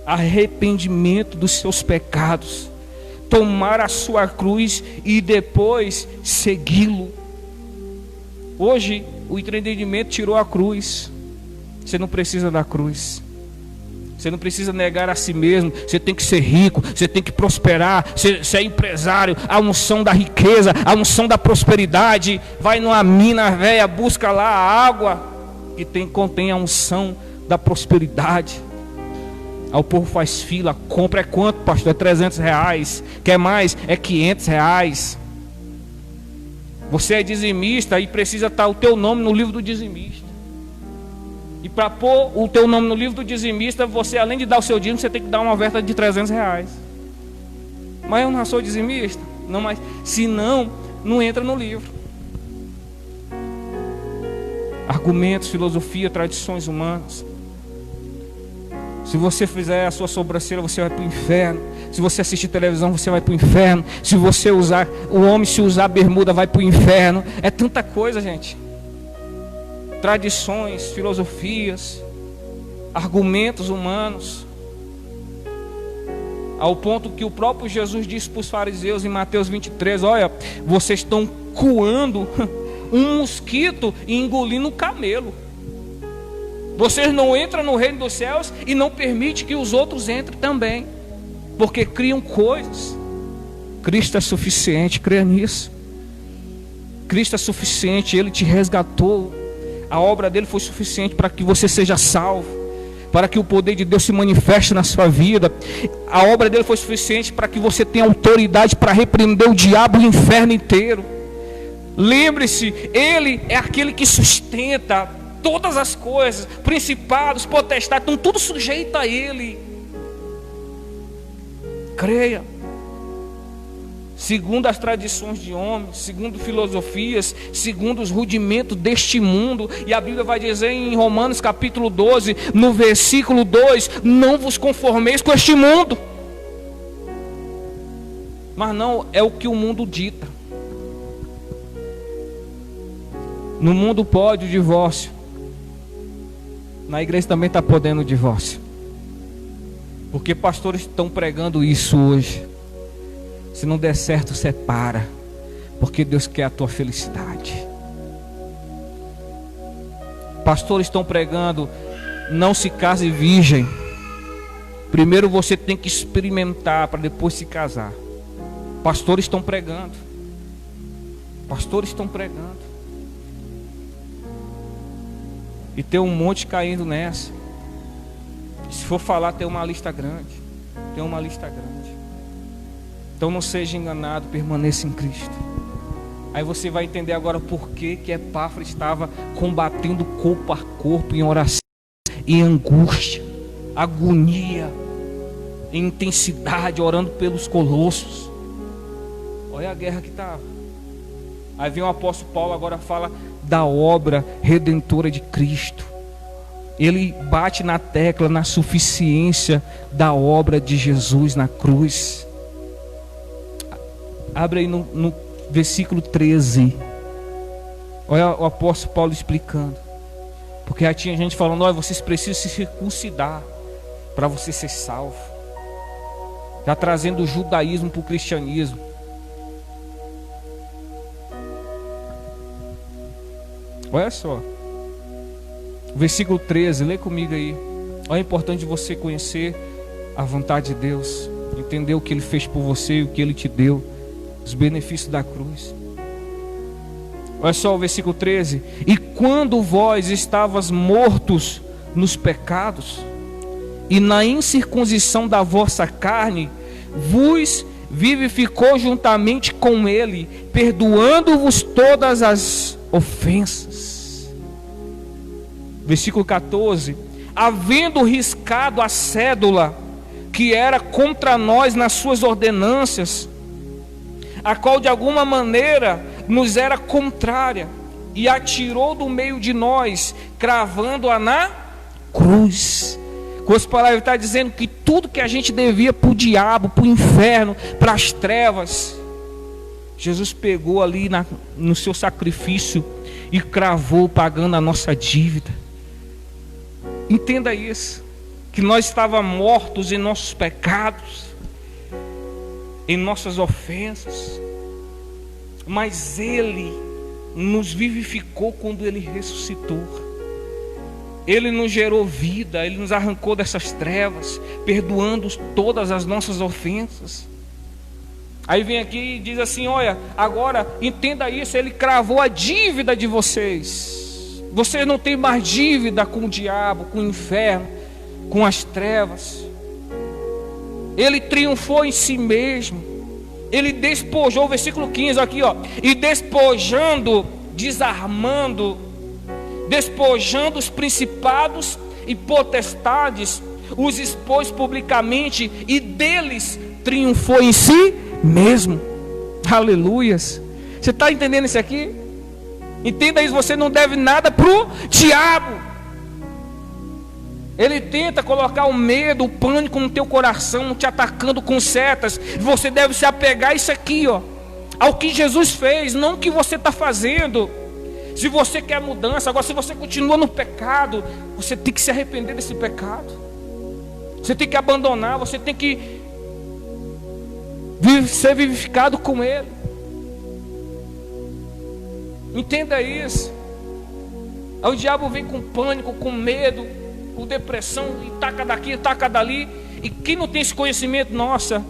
arrependimento dos seus pecados, tomar a sua cruz e depois segui-lo. Hoje o entendimento tirou a cruz. Você não precisa da cruz. Você não precisa negar a si mesmo. Você tem que ser rico, você tem que prosperar, você é empresário. A unção da riqueza, a unção da prosperidade. Vai numa mina velha, busca lá a água que contém a unção da prosperidade. Aí o povo faz fila, compra é quanto, pastor? É R$300. Quer mais? É R$500. Você é dizimista e precisa estar o teu nome no livro do dizimista. E para pôr o teu nome no livro do dizimista, você, além de dar o seu dízimo, você tem que dar uma oferta de R$300. Mas eu não sou dizimista. Não, mas se não entra no livro. Argumentos, filosofia, tradições humanas. Se você fizer a sua sobrancelha, você vai para o inferno. Se você assistir televisão, você vai para o inferno. Se você usar, o homem se usar bermuda, vai para o inferno. É tanta coisa, gente. Tradições, filosofias, argumentos humanos, ao ponto que o próprio Jesus disse para os fariseus em Mateus 23, olha, vocês estão coando um mosquito e engolindo um camelo. Vocês não entram no reino dos céus e não permitem que os outros entrem também, porque criam coisas. Cristo é suficiente, creia nisso. Cristo é suficiente, Ele te resgatou. A obra dele foi suficiente para que você seja salvo, para que o poder de Deus se manifeste na sua vida. A obra dele foi suficiente para que você tenha autoridade para repreender o diabo e o inferno inteiro. Lembre-se, Ele é aquele que sustenta todas as coisas, principados, potestades, estão tudo sujeito a Ele. Creia. Segundo as tradições de homens, segundo filosofias, segundo os rudimentos deste mundo. E a Bíblia vai dizer em Romanos capítulo 12, no versículo 2: não vos conformeis com este mundo. Mas não é o que o mundo dita. No mundo pode o divórcio. Na igreja também está podendo o divórcio. Porque pastores estão pregando isso hoje. Se não der certo, separa. Porque Deus quer a tua felicidade. Pastores estão pregando: não se case virgem. Primeiro você tem que experimentar para depois se casar. Pastores estão pregando. Pastores estão pregando. E tem um monte caindo nessa. Se for falar, tem uma lista grande. Tem uma lista grande. Então não seja enganado, permaneça em Cristo. Aí você vai entender agora por que Epáfras estava combatendo corpo a corpo, em oração, em angústia, agonia, em intensidade, orando pelos colossos. Olha a guerra que estava. Aí vem o apóstolo Paulo, agora fala da obra redentora de Cristo. Ele bate na tecla, na suficiência da obra de Jesus na cruz. Abre aí no versículo 13. Olha o apóstolo Paulo explicando. Porque aí tinha gente falando: olha, vocês precisam se circuncidar para você ser salvo. Está trazendo o judaísmo para o cristianismo. Olha só, versículo 13, lê comigo aí. Olha, é importante você conhecer a vontade de Deus, entender o que Ele fez por você e o que Ele te deu, os benefícios da cruz. Olha só o versículo 13: e quando vós estavas mortos nos pecados e na incircuncisão da vossa carne, vos vivificou juntamente com Ele, perdoando-vos todas as ofensas. Versículo 14: havendo riscado a cédula que era contra nós nas suas ordenanças, a qual de alguma maneira nos era contrária, e atirou do meio de nós, cravando-a na cruz. Com as palavras, ele está dizendo que tudo que a gente devia para o diabo, para o inferno, para as trevas, Jesus pegou ali no seu sacrifício e cravou, pagando a nossa dívida. Entenda isso, que nós estávamos mortos em nossos pecados, em nossas ofensas, mas Ele nos vivificou quando Ele ressuscitou. Ele nos gerou vida, Ele nos arrancou dessas trevas, perdoando todas as nossas ofensas. Aí vem aqui e diz assim: olha, agora entenda isso, Ele cravou a dívida de vocês. Vocês não têm mais dívida com o diabo, com o inferno, com as trevas. Ele triunfou em si mesmo. Ele despojou, versículo 15 aqui, ó, e despojando, desarmando, despojando os principados e potestades, os expôs publicamente, e deles triunfou em si mesmo. Aleluias. Você está entendendo isso aqui? Entenda isso, você não deve nada para o diabo. Ele tenta colocar o medo, o pânico no teu coração, te atacando com setas. Você deve se apegar a isso aqui, ó, ao que Jesus fez, não o que você está fazendo. Se você quer mudança, agora se você continua no pecado, você tem que se arrepender desse pecado. Você tem que abandonar, você tem que ser vivificado com Ele. Entenda isso. Aí o diabo vem com pânico, com medo, com depressão, e taca daqui, taca dali. E quem não tem esse conhecimento, nossa,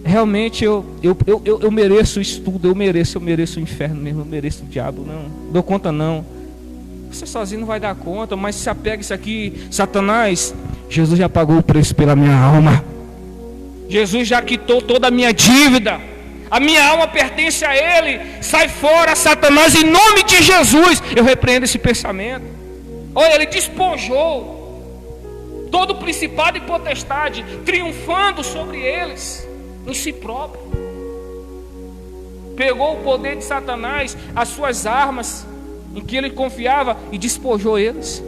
realmente eu mereço isso tudo, eu mereço o inferno mesmo, eu mereço o diabo, não dou conta não. Você sozinho não vai dar conta, mas se apega isso aqui, Satanás, Jesus já pagou o preço pela minha alma. Jesus já quitou toda a minha dívida. A minha alma pertence a Ele. Sai fora, Satanás, em nome de Jesus. Eu repreendo esse pensamento. Olha, ele despojou todo principado e potestade, triunfando sobre eles, em si próprio. Pegou o poder de Satanás, as suas armas, em que ele confiava, e despojou eles.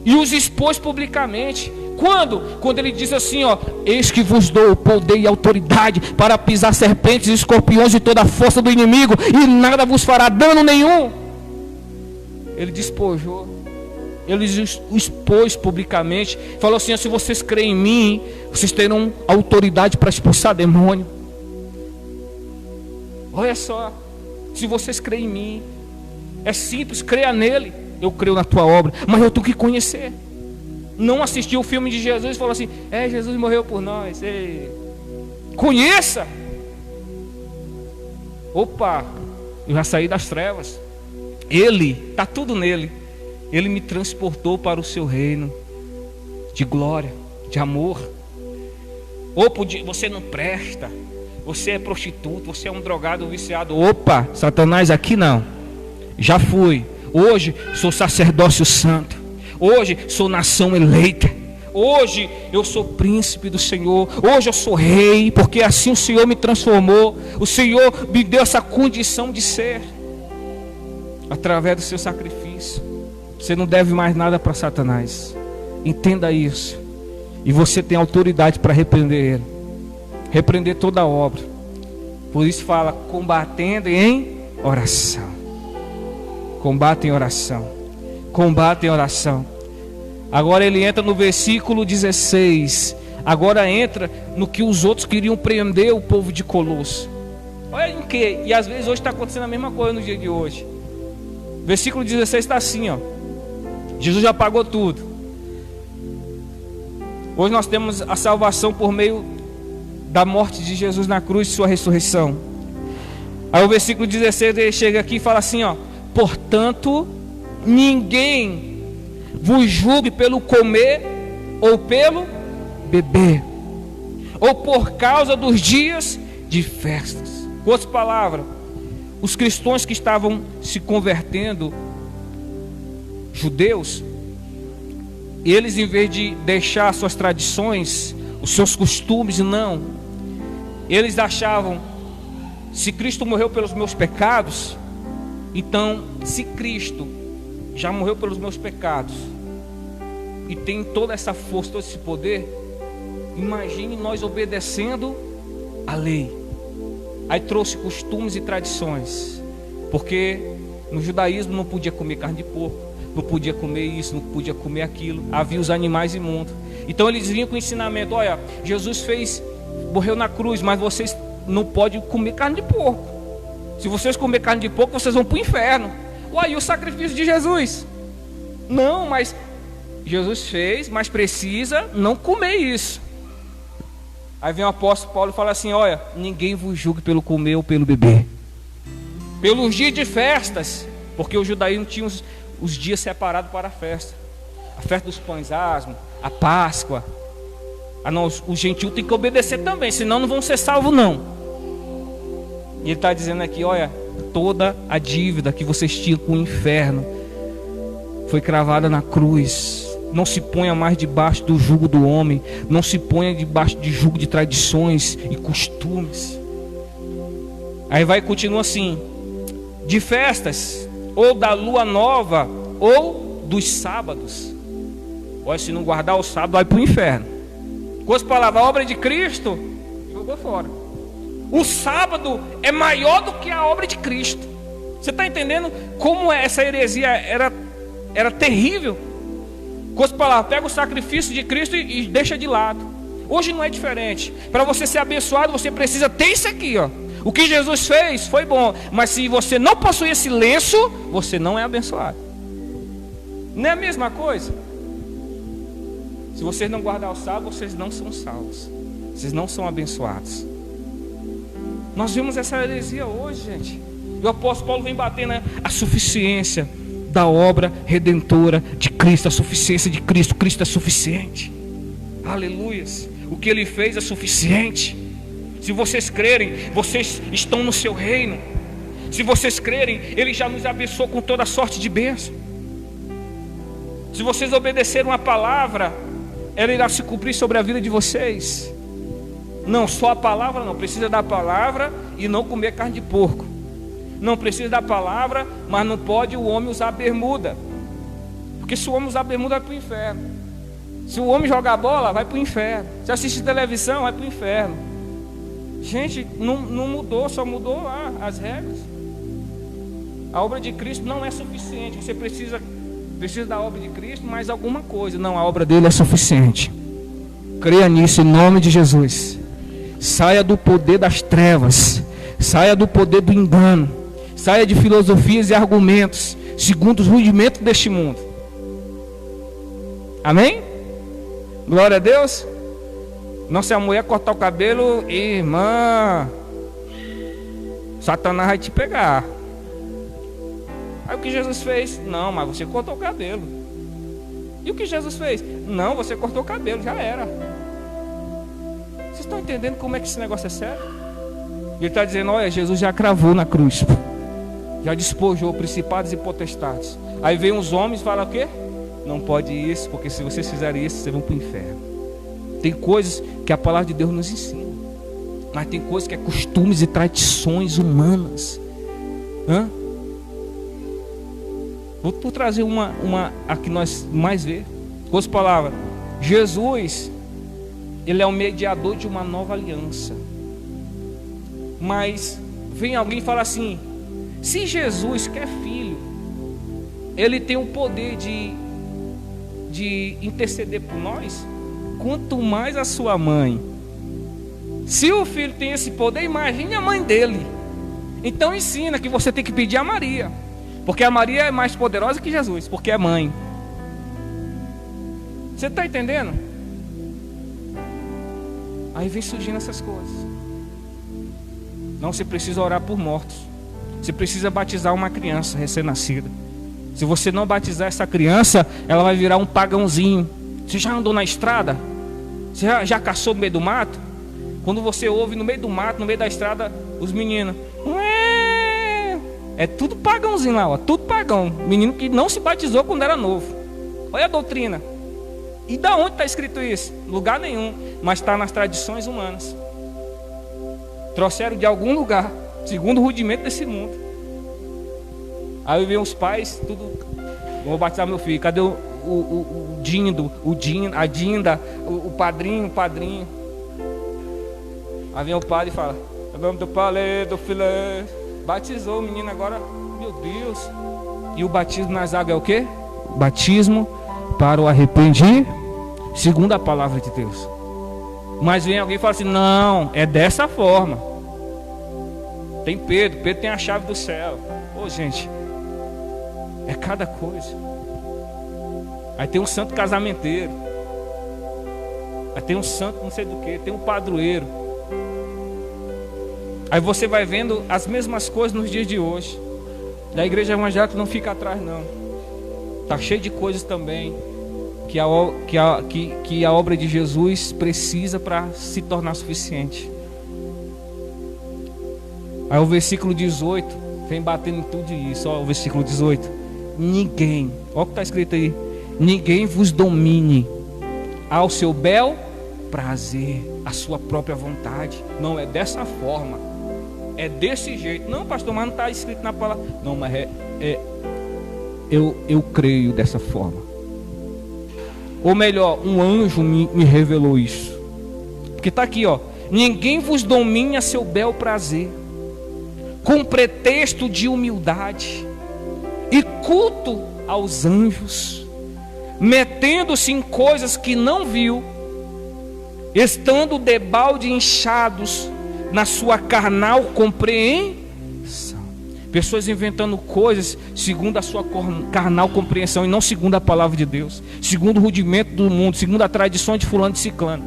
E os expôs publicamente. Quando ele diz assim, ó: eis que vos dou o poder e autoridade para pisar serpentes e escorpiões e toda a força do inimigo, e nada vos fará dano nenhum. Ele despojou, ele os expôs publicamente. Falou assim: ó, se vocês creem em mim, vocês terão autoridade para expulsar demônio. Olha só, se vocês creem em mim, é simples, creia nele. Eu creio na tua obra, mas eu tenho que conhecer. Não assistir o filme de Jesus e falar assim: Jesus morreu por nós. Ei. Conheça. Opa, eu já saí das trevas. Ele, está tudo nele. Ele me transportou para o seu reino de glória, de amor. Opa, você não presta, você é prostituto, você é um drogado, um viciado. Opa, Satanás, aqui não. Já fui. Hoje sou sacerdócio santo. Hoje sou nação eleita. Hoje eu sou príncipe do Senhor. Hoje eu sou rei, porque assim o Senhor me transformou. O Senhor me deu essa condição de ser, através do seu sacrifício. Você não deve mais nada para Satanás. Entenda isso. E você tem autoridade para repreender ele, repreender toda a obra. Por isso fala: combatendo em oração. Combate em oração. Combate em oração. Agora ele entra no versículo 16. Agora entra no que os outros queriam prender o povo de Colosso. Olha em que, e às vezes hoje está acontecendo a mesma coisa no dia de hoje. Versículo 16 está assim, ó: Jesus já pagou tudo. Hoje nós temos a salvação por meio da morte de Jesus na cruz e sua ressurreição. Aí o versículo 16 ele chega aqui e fala assim, ó: portanto, ninguém vos julgue pelo comer ou pelo beber, ou por causa dos dias de festas. Com outras palavras, os cristãos que estavam se convertendo, judeus, eles, em vez de deixar suas tradições, os seus costumes, não, eles achavam: se Cristo morreu pelos meus pecados, então, se Cristo já morreu pelos meus pecados e tem toda essa força, todo esse poder, imagine nós obedecendo a lei. Aí trouxe costumes e tradições, porque no judaísmo não podia comer carne de porco, não podia comer isso, não podia comer aquilo, havia os animais imundos. Então eles vinham com o ensinamento: olha, Jesus morreu na cruz, mas vocês não podem comer carne de porco. Se vocês comer carne de porco, vocês vão para o inferno. Uai, e o sacrifício de Jesus? Não, mas Jesus fez, mas precisa não comer isso. Aí vem o apóstolo Paulo e fala assim: olha, ninguém vos julgue pelo comer ou pelo beber, pelos dias de festas, porque o judaísmo tinha os dias separados para a festa dos pães asmos, a Páscoa. Não, o gentil tem que obedecer também, senão não vão ser salvos não. E ele está dizendo aqui: olha, toda a dívida que vocês tinham com o inferno foi cravada na cruz. Não se ponha mais debaixo do jugo do homem, não se ponha debaixo de jugo de tradições e costumes. Aí vai e continua assim: de festas, ou da lua nova, ou dos sábados. Olha, se não guardar o sábado, vai para o inferno. Com as palavras, a obra de Cristo jogou fora. O sábado é maior do que a obra de Cristo. Você está entendendo como essa heresia era terrível? Com as palavras, pega o sacrifício de Cristo e deixa de lado. Hoje não é diferente. Para você ser abençoado, você precisa ter isso aqui, ó. O que Jesus fez foi bom, mas se você não possui esse lenço, você não é abençoado. Não é a mesma coisa? Se vocês não guardar o sábado, vocês não são salvos, vocês não são abençoados. Nós vimos essa heresia hoje, gente. E o apóstolo Paulo vem batendo a suficiência da obra redentora de Cristo, a suficiência de Cristo. Cristo é suficiente. Aleluias. O que ele fez é suficiente. Se vocês crerem, vocês estão no seu reino. Se vocês crerem, Ele já nos abençoou com toda sorte de bênção. Se vocês obedecerem a palavra, ela irá se cumprir sobre a vida de vocês. Não só a palavra, não precisa da palavra e não comer carne de porco. Não precisa da palavra, mas não pode o homem usar bermuda. Porque se o homem usar bermuda, vai para o inferno. Se o homem jogar bola, vai para o inferno. Se assistir televisão, vai para o inferno. Gente, não mudou, só mudou lá as regras. A obra de Cristo não é suficiente. Você precisa da obra de Cristo, mais alguma coisa. Não, a obra dele é suficiente. Creia nisso em nome de Jesus. Saia do poder das trevas. Saia do poder do engano. Saia de filosofias e argumentos segundo os rudimentos deste mundo. Amém? Glória a Deus. Não, se a mulher cortar o cabelo, irmã, Satanás vai te pegar. Aí o que Jesus fez? Não, mas você cortou o cabelo. E o que Jesus fez? Não, você cortou o cabelo, já era. Vocês estão entendendo como é que esse negócio é sério? Ele está dizendo, olha, Jesus já cravou na cruz, já despojou principados e potestades. Aí vem os homens e falam o quê? Não pode isso, porque se vocês fizerem isso, vocês vão para o inferno. Tem coisas que a palavra de Deus nos ensina, mas tem coisas que é costumes e tradições humanas. Vou trazer uma a que nós mais vê. Com as palavras, Jesus, Ele é o mediador de uma nova aliança. Mas vem alguém e fala assim, se Jesus, que é filho, Ele tem o poder de interceder por nós, quanto mais a sua mãe. Se o filho tem esse poder, imagine a mãe dele. Então ensina que você tem que pedir a Maria, porque a Maria é mais poderosa que Jesus, porque é mãe. Você está entendendo? Aí vem surgindo essas coisas. Não, você precisa orar por mortos. Você precisa batizar uma criança recém-nascida. Se você não batizar essa criança, ela vai virar um pagãozinho. Você já andou na estrada? Você já caçou no meio do mato? Quando você ouve no meio do mato, no meio da estrada, os meninos, é tudo pagãozinho lá, ó, tudo pagão. Menino que não se batizou quando era novo. Olha a doutrina. E da onde está escrito isso? Lugar nenhum, mas está nas tradições humanas. Trouxeram de algum lugar, segundo o rudimento desse mundo. Aí vem os pais, tudo, vou batizar meu filho. Cadê o Dindo, a Dinda, o padrinho? Aí vem o padre e fala, em nome do Pai, do Filho, batizou o menino agora, meu Deus. E o batismo nas águas é o quê? O batismo para o arrependimento, segundo a palavra de Deus. Mas vem alguém e fala assim, não, é dessa forma. Tem Pedro tem a chave do céu. Ô gente, é cada coisa. Aí tem um santo casamenteiro, aí tem um santo não sei do que, tem um padroeiro. Aí você vai vendo as mesmas coisas nos dias de hoje. Da igreja evangélica não fica atrás não. Está cheio de coisas também que a obra de Jesus precisa para se tornar suficiente. Aí o versículo 18 vem batendo em tudo isso. Olha o versículo 18. Ninguém, olha o que está escrito aí, ninguém vos domine ao seu bel prazer, a sua própria vontade. Não é dessa forma, é desse jeito. Não, pastor, mas não está escrito na palavra. Não, mas eu creio dessa forma. Ou melhor, um anjo me revelou isso. Porque está aqui, ó. Ninguém vos domine a seu bel prazer, com pretexto de humildade e culto aos anjos, metendo-se em coisas que não viu, estando debalde inchados na sua carnal compreensão. Pessoas inventando coisas segundo a sua carnal compreensão e não segundo a palavra de Deus, segundo o rudimento do mundo, segundo a tradição de fulano e ciclano.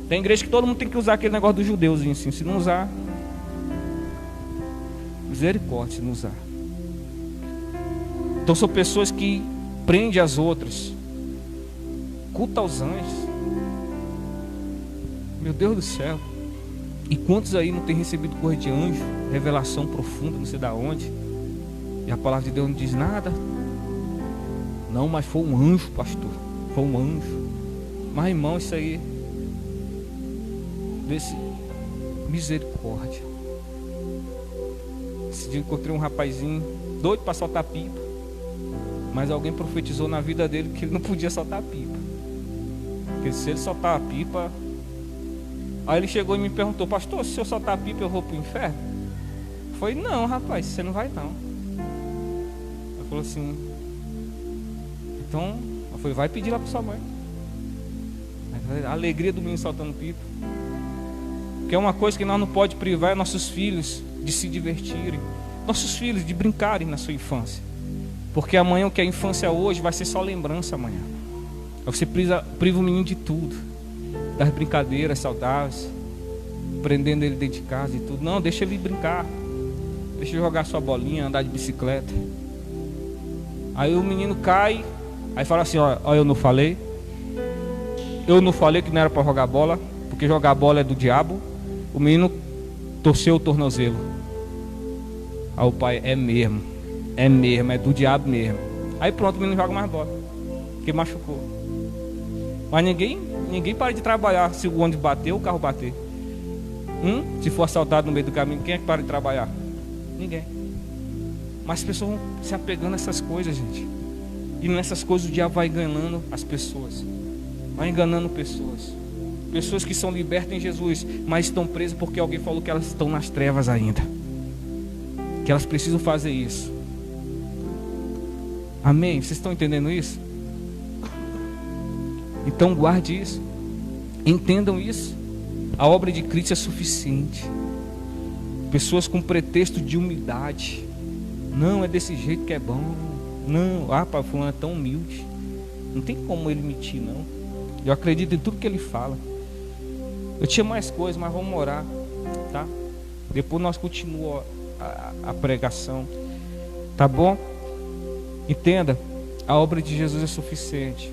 Tem igreja que todo mundo tem que usar aquele negócio dos judeus assim. Se não usar, misericórdia, se não usar. Então são pessoas que prendem as outras, culta aos anjos. Meu Deus do céu. E quantos aí não tem recebido coisa de anjo, revelação profunda, não sei da onde, e a palavra de Deus não diz nada? Não, mas foi um anjo, pastor, foi um anjo. Mas irmão, isso aí, desse misericórdia. Esse dia eu encontrei um rapazinho doido para soltar pipa, mas alguém profetizou na vida dele que ele não podia soltar pipa, porque se ele soltar a pipa... Aí ele chegou e me perguntou: pastor, se eu soltar a pipa eu vou para o inferno? Eu falei: não, rapaz, você não vai não. Ele falou assim: então, eu falei: vai pedir lá para sua mãe. A alegria do menino soltando pipa, que é uma coisa que nós não podemos privar nossos filhos de se divertirem, nossos filhos de brincarem na sua infância, porque amanhã o que é infância hoje vai ser só lembrança amanhã. Aí você priva o menino de tudo, das brincadeiras saudáveis, prendendo ele dentro de casa e tudo. Não, deixa ele brincar, deixa ele jogar sua bolinha, andar de bicicleta. Aí o menino cai, aí fala assim: ó, eu não falei que não era para jogar bola, porque jogar bola é do diabo. O menino torceu o tornozelo. Aí o pai: é mesmo, é do diabo mesmo. Aí pronto, o menino não joga mais bola, porque machucou. Mas ninguém para de trabalhar se o ônibus bater ou o carro bater. Se for assaltado no meio do caminho, quem é que para de trabalhar? Ninguém. Mas as pessoas vão se apegando a essas coisas, gente. E nessas coisas o diabo vai enganando as pessoas. Vai enganando pessoas. Pessoas que são libertas em Jesus, mas estão presas porque alguém falou que elas estão nas trevas ainda, que elas precisam fazer isso. Amém? Vocês estão entendendo isso? Então guarde isso, entendam isso. A obra de Cristo é suficiente. Pessoas com pretexto de humildade: não, é desse jeito que é bom. Não, pai, fulano é tão humilde, não tem como ele mentir não. Eu acredito em tudo que ele fala. Eu tinha mais coisas, mas vamos orar, tá? Depois nós continuamos a pregação, tá bom? Entenda, a obra de Jesus é suficiente.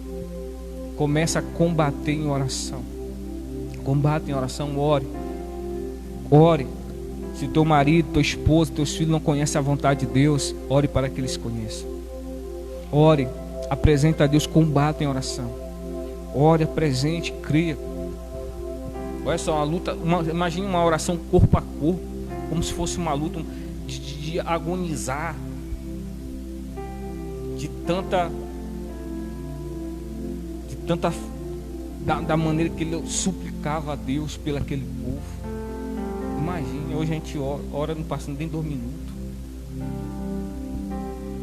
Começa a combater em oração. Combate em oração, ore. Ore. Se teu marido, tua esposa, teus filhos não conhecem a vontade de Deus, ore para que eles conheçam. Ore, apresenta a Deus, combate em oração. Ore, apresente, creia. Olha só, uma luta, imagine uma oração corpo a corpo, como se fosse uma luta de agonizar, de tanta da maneira que ele suplicava a Deus pelo aquele povo. Imagine, hoje a gente ora não passando nem 2 minutos.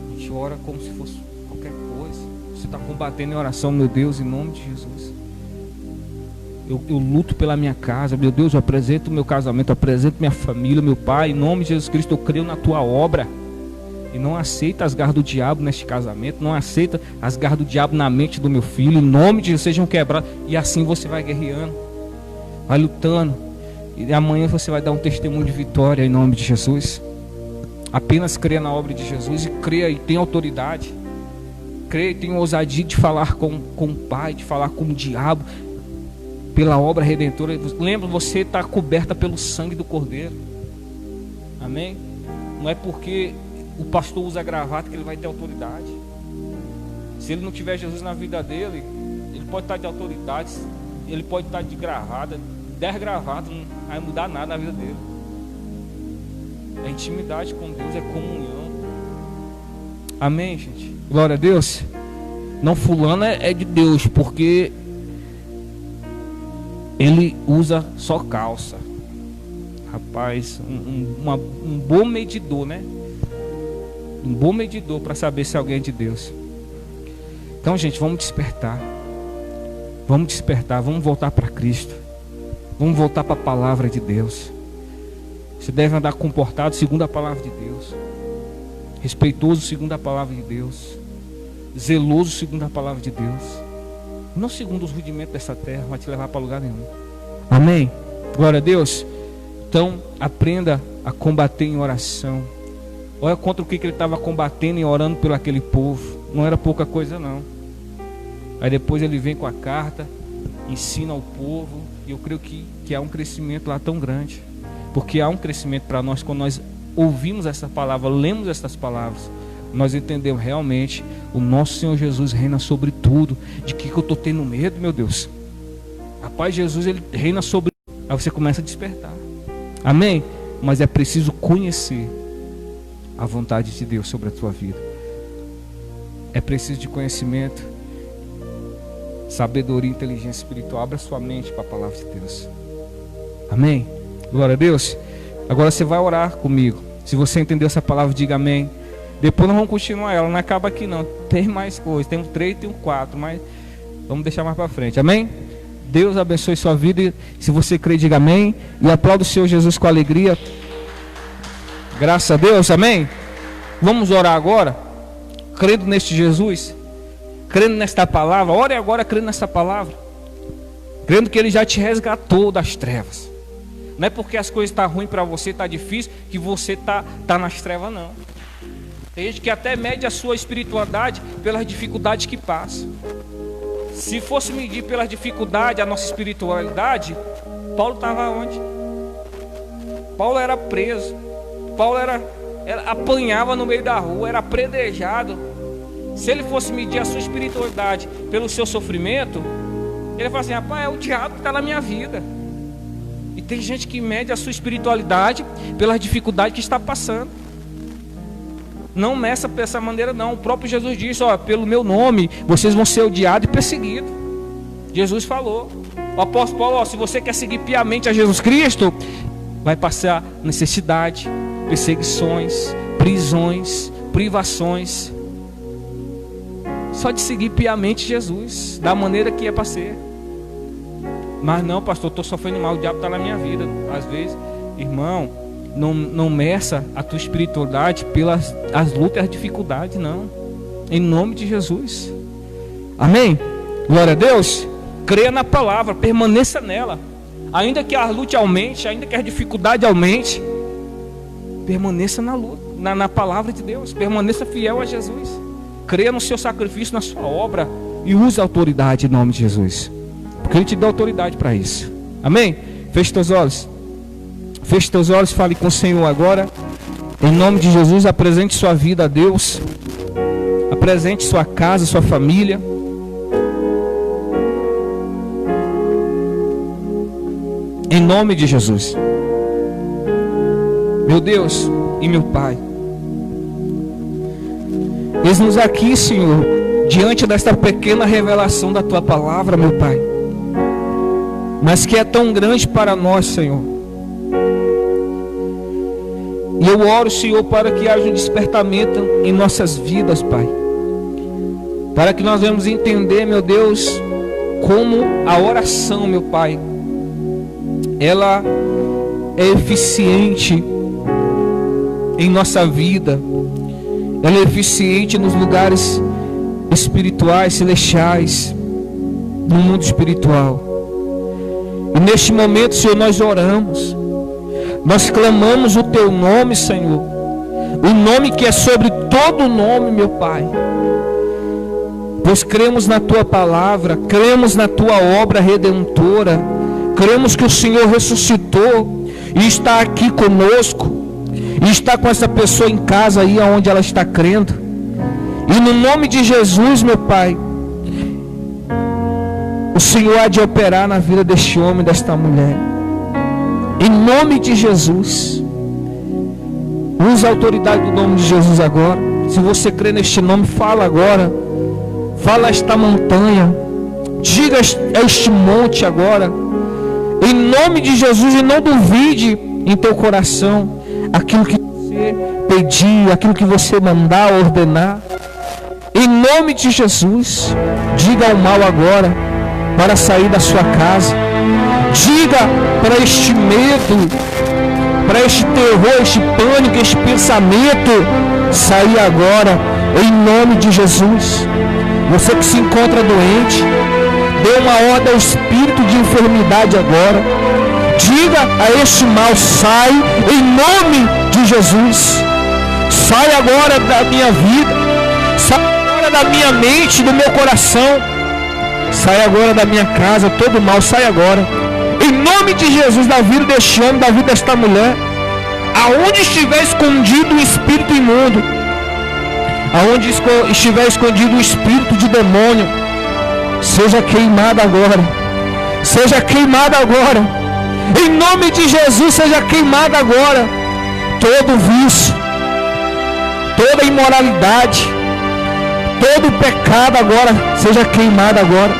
A gente ora como se fosse qualquer coisa. Você está combatendo em oração, meu Deus, em nome de Jesus. Eu luto pela minha casa, meu Deus, eu apresento o meu casamento, eu apresento minha família, meu pai, em nome de Jesus Cristo, eu creio na tua obra. E não aceita as garras do diabo neste casamento, não aceita as garras do diabo na mente do meu filho, em nome de Jesus, sejam quebrados. E assim você vai guerreando, vai lutando, e amanhã você vai dar um testemunho de vitória em nome de Jesus. Apenas creia na obra de Jesus, e creia e tenha autoridade, creia e tenha ousadia de falar com o Pai, de falar com o diabo, pela obra redentora. Lembra, você está coberta pelo sangue do Cordeiro. Amém? Não é porque o pastor usa gravata que ele vai ter autoridade. Se ele não tiver Jesus na vida dele, ele pode estar de autoridade, ele pode estar de gravata, 10 gravatas, não vai mudar nada na vida dele. É intimidade com Deus, é comunhão. Amém, gente? Glória a Deus. Não, fulano é de Deus porque ele usa só calça. Rapaz, um bom medidor, né? Um bom medidor para saber se alguém é de Deus. Então, gente, vamos despertar. Vamos despertar, vamos voltar para Cristo. Vamos voltar para a palavra de Deus. Você deve andar comportado segundo a palavra de Deus, respeitoso segundo a palavra de Deus, zeloso segundo a palavra de Deus, não segundo os rudimentos dessa terra, vai te levar para lugar nenhum. Amém? Glória a Deus. Então aprenda a combater em oração. Olha contra o que ele estava combatendo e orando pelo aquele povo. Não era pouca coisa não. Aí depois ele vem com a carta, ensina ao povo, e eu creio que há um crescimento lá tão grande, porque há um crescimento para nós quando nós ouvimos essa palavra, lemos essas palavras, nós entendemos realmente o nosso Senhor Jesus reina sobre tudo. De que eu estou tendo medo, meu Deus? Rapaz, Jesus, ele reina sobre. Aí você começa a despertar. Amém? Mas é preciso conhecer a vontade de Deus sobre a tua vida. É preciso de conhecimento, sabedoria e inteligência espiritual. Abra sua mente para a palavra de Deus. Amém? Glória a Deus. Agora você vai orar comigo. Se você entendeu essa palavra, diga amém. Depois nós vamos continuar ela, não acaba aqui não. Tem mais coisas, tem um 3, tem um 4, mas vamos deixar mais para frente, amém? Deus abençoe sua vida. Se você crê, diga amém. E aplauda o Senhor Jesus com alegria. Graças a Deus, amém? Vamos orar agora, crendo neste Jesus, crendo nesta palavra. Ore agora crendo nessa palavra, crendo que Ele já te resgatou das trevas. Não é porque as coisas estão ruins para você, está difícil, que você está nas trevas, não. Tem gente que até mede a sua espiritualidade pelas dificuldades que passa. Se fosse medir pelas dificuldades a nossa espiritualidade, Paulo estava onde? Paulo era preso. Paulo apanhava no meio da rua, era apedrejado. Se ele fosse medir a sua espiritualidade pelo seu sofrimento, ele fala assim: rapaz, é o diabo que está na minha vida. E tem gente que mede a sua espiritualidade pelas dificuldades que está passando. Não meça dessa maneira não. O próprio Jesus disse: ó, pelo meu nome vocês vão ser odiados e perseguidos. Jesus falou. O apóstolo Paulo: ó, se você quer seguir piamente a Jesus Cristo, vai passar necessidade, perseguições, prisões, privações. Só de seguir piamente Jesus, da maneira que é para ser. Mas não, pastor, estou sofrendo mal, o diabo está na minha vida. Às vezes, irmão, não meça a tua espiritualidade pelas as lutas e as dificuldades, não. Em nome de Jesus. Amém? Glória a Deus. Creia na palavra, permaneça nela. Ainda que a luta aumente, ainda que a dificuldade aumente, permaneça na luta, na palavra de Deus. Permaneça fiel a Jesus. Creia no seu sacrifício, na sua obra, e use a autoridade em nome de Jesus, porque Ele te dá autoridade para isso. Amém? Feche teus olhos. Feche teus olhos, fale com o Senhor agora. Em nome de Jesus, apresente sua vida a Deus. Apresente sua casa, sua família. Em nome de Jesus. Meu Deus e meu Pai, eis-nos aqui, Senhor, diante desta pequena revelação da Tua palavra, meu Pai, mas que é tão grande para nós, Senhor. E eu oro, Senhor, para que haja um despertamento em nossas vidas, Pai, para que nós venhamos entender, meu Deus, como a oração, meu Pai, ela é eficiente em nossa vida. Ela é eficiente nos lugares espirituais, celestiais, no mundo espiritual. E neste momento, Senhor, nós oramos, nós clamamos o Teu nome, Senhor, o nome que é sobre todo nome, meu Pai, pois cremos na Tua palavra, cremos na Tua obra redentora, cremos que o Senhor ressuscitou e está aqui conosco, e está com essa pessoa em casa aí onde ela está crendo. E no nome de Jesus, meu Pai, o Senhor há de operar na vida deste homem, desta mulher. Em nome de Jesus. Use a autoridade do nome de Jesus agora. Se você crê neste nome, fala agora. Fala a esta montanha. Diga a este monte agora. Em nome de Jesus. E não duvide em teu coração aquilo que você pedir, aquilo que você mandar, ordenar. Em nome de Jesus. Diga ao mal agora para sair da sua casa. Diga para este medo, para este terror, este pânico, este pensamento sair agora, em nome de Jesus. Você que se encontra doente, dê uma ordem ao espírito de enfermidade agora. Diga a este mal: sai em nome de Jesus. Sai agora da minha vida, sai agora da minha mente, do meu coração. Sai agora da minha casa, todo mal, sai agora. Em nome de Jesus, da vida deste homem, da vida desta mulher. Aonde estiver escondido o espírito imundo, aonde estiver escondido o espírito de demônio, seja queimado agora. Seja queimado agora. Em nome de Jesus, seja queimado agora. Todo vício, toda imoralidade, todo pecado agora, seja queimado agora.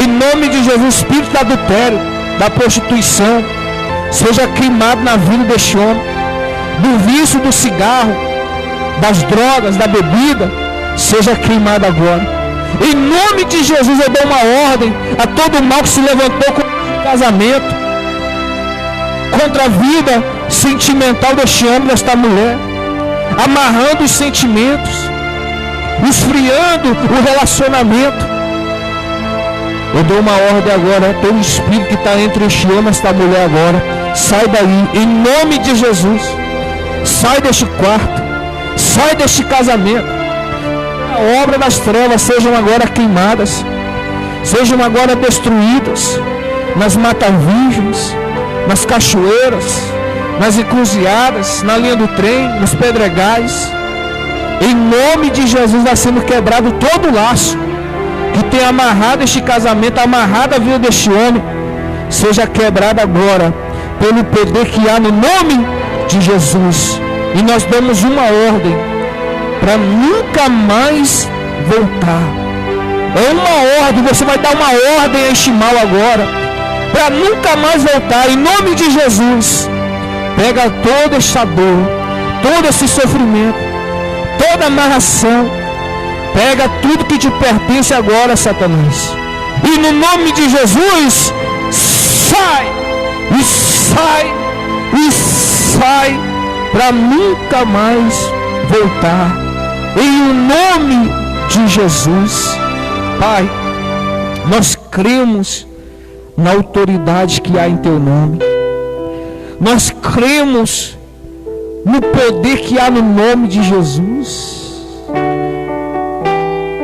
Em nome de Jesus, o espírito do adultério, da prostituição, seja queimado na vida deste homem. Do vício do cigarro, das drogas, da bebida, seja queimado agora. Em nome de Jesus, eu dou uma ordem a todo mal que se levantou contra o casamento, contra a vida sentimental deste homem, desta mulher, amarrando os sentimentos, esfriando o relacionamento. Eu dou uma ordem agora, todo espírito que está entre este homem e esta mulher agora, sai daí, em nome de Jesus. Sai deste quarto, sai deste casamento. A obra das trevas sejam agora queimadas, sejam agora destruídas nas mata-virgens, nas cachoeiras, nas encruzilhadas, na linha do trem, nos pedregais. Em nome de Jesus vai sendo quebrado todo o laço que tem amarrado este casamento, amarrado a vida deste homem, seja quebrado agora pelo poder que há no nome de Jesus. E nós damos uma ordem para nunca mais voltar. É uma ordem, você vai dar uma ordem a este mal agora, para nunca mais voltar, em nome de Jesus. Pega toda esta dor, todo esse sofrimento, toda amarração, pega tudo que te pertence agora, Satanás, e no nome de Jesus, sai, e sai, e sai, para nunca mais voltar, em nome de Jesus. Pai, nós cremos na autoridade que há em teu nome, nós cremos no poder que há no nome de Jesus,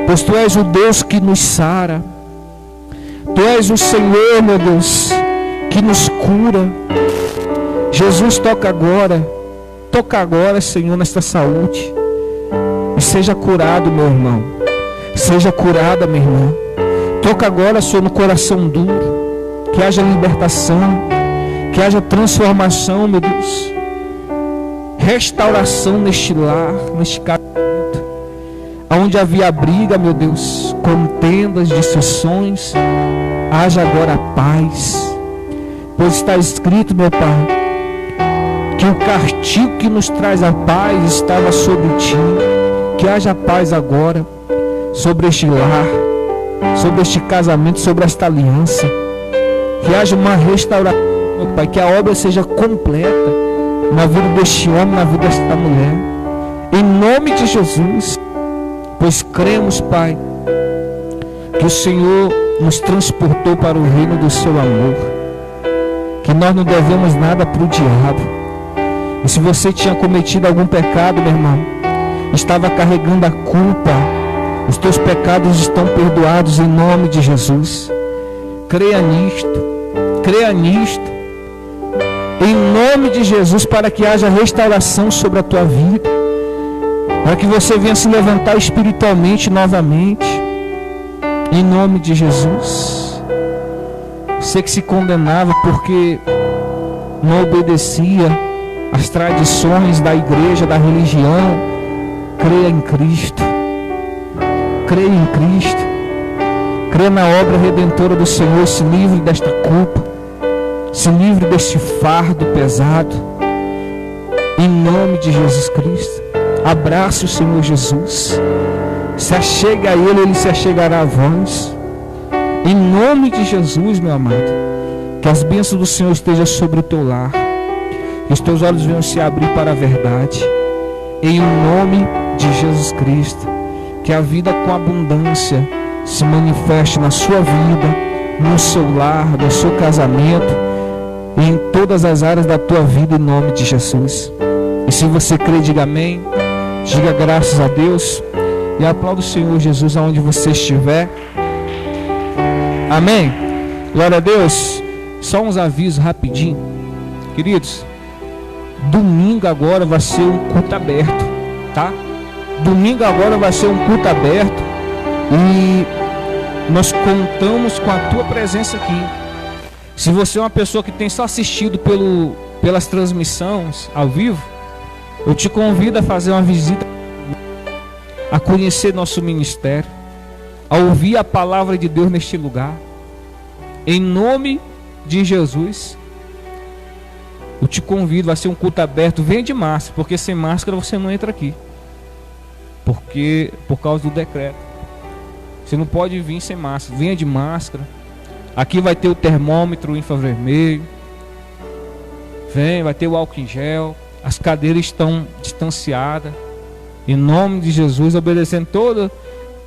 pois tu és o Deus que nos sara, tu és o Senhor, meu Deus, que nos cura. Jesus, toca agora, Senhor, nesta saúde, e seja curado, meu irmão, seja curada, minha irmã. Toca agora, Senhor, no coração duro, que haja libertação, que haja transformação, meu Deus, restauração neste lar, neste casamento, onde havia briga, meu Deus, contendas, dissensões, haja agora paz, pois está escrito, meu Pai, que o castigo que nos traz a paz estava sobre ti. Que haja paz agora sobre este lar, sobre este casamento, sobre esta aliança. Que haja uma restauração, meu Pai, que a obra seja completa na vida deste homem, na vida desta mulher, em nome de Jesus. Pois cremos, Pai, que o Senhor nos transportou para o reino do seu amor, que nós não devemos nada para o diabo. E se você tinha cometido algum pecado, meu irmão, estava carregando a culpa, os teus pecados estão perdoados em nome de Jesus. Creia nisto, em nome de Jesus, para que haja restauração sobre a tua vida, para que você venha se levantar espiritualmente novamente, em nome de Jesus. Você que se condenava porque não obedecia as tradições da igreja, da religião, creia em Cristo, creia em Cristo, creia na obra redentora do Senhor, se livre desta culpa, se livre deste fardo pesado, em nome de Jesus Cristo. Abrace o Senhor Jesus, se achegue a Ele, Ele se achegará a vós, em nome de Jesus, meu amado. Que as bênçãos do Senhor estejam sobre o teu lar, que os teus olhos venham se abrir para a verdade, em nome de Jesus Cristo. Que a vida com abundância se manifeste na sua vida, no seu lar, no seu casamento, e em todas as áreas da tua vida, em nome de Jesus. E se você crê, diga amém, diga graças a Deus, e aplauda o Senhor Jesus aonde você estiver. Amém? Glória a Deus. Só uns avisos rapidinho. Queridos, domingo agora vai ser um culto aberto, tá? Domingo agora vai ser um culto aberto. E nós contamos com a tua presença aqui. Se você é uma pessoa que tem só assistido pelas transmissões ao vivo, eu te convido a fazer uma visita, a conhecer nosso ministério, a ouvir a palavra de Deus neste lugar. Em nome de Jesus, eu te convido, vai ser um culto aberto. Venha de máscara, porque sem máscara você não entra aqui. Por causa do decreto. Você não pode vir sem máscara. Venha de máscara. Aqui vai ter o termômetro infravermelho. Vai ter o álcool em gel. As cadeiras estão distanciadas. Em nome de Jesus, obedecendo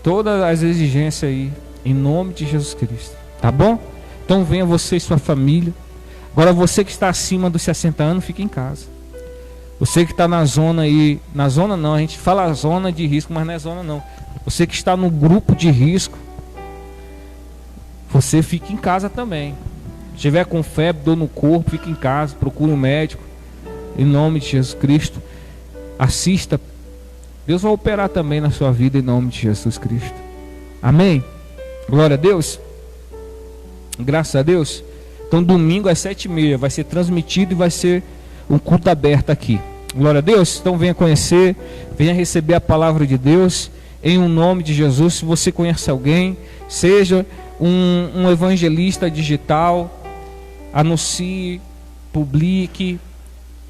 todas as exigências aí. Em nome de Jesus Cristo. Tá bom? Então venha você e sua família. Agora você que está acima dos 60 anos, fique em casa. Você que está na zona aí, na zona não, a gente fala zona de risco, mas não é zona não. Você que está no grupo de risco, você fique em casa também. Se tiver com febre, dor no corpo, fique em casa, procure um médico. Em nome de Jesus Cristo, assista. Deus vai operar também na sua vida em nome de Jesus Cristo. Amém? Glória a Deus. Graças a Deus. Então domingo às 7h30 vai ser transmitido e vai ser um culto aberto aqui. Glória a Deus. Então venha conhecer, venha receber a palavra de Deus em um nome de Jesus. Se você conhece alguém, seja um evangelista digital, anuncie, publique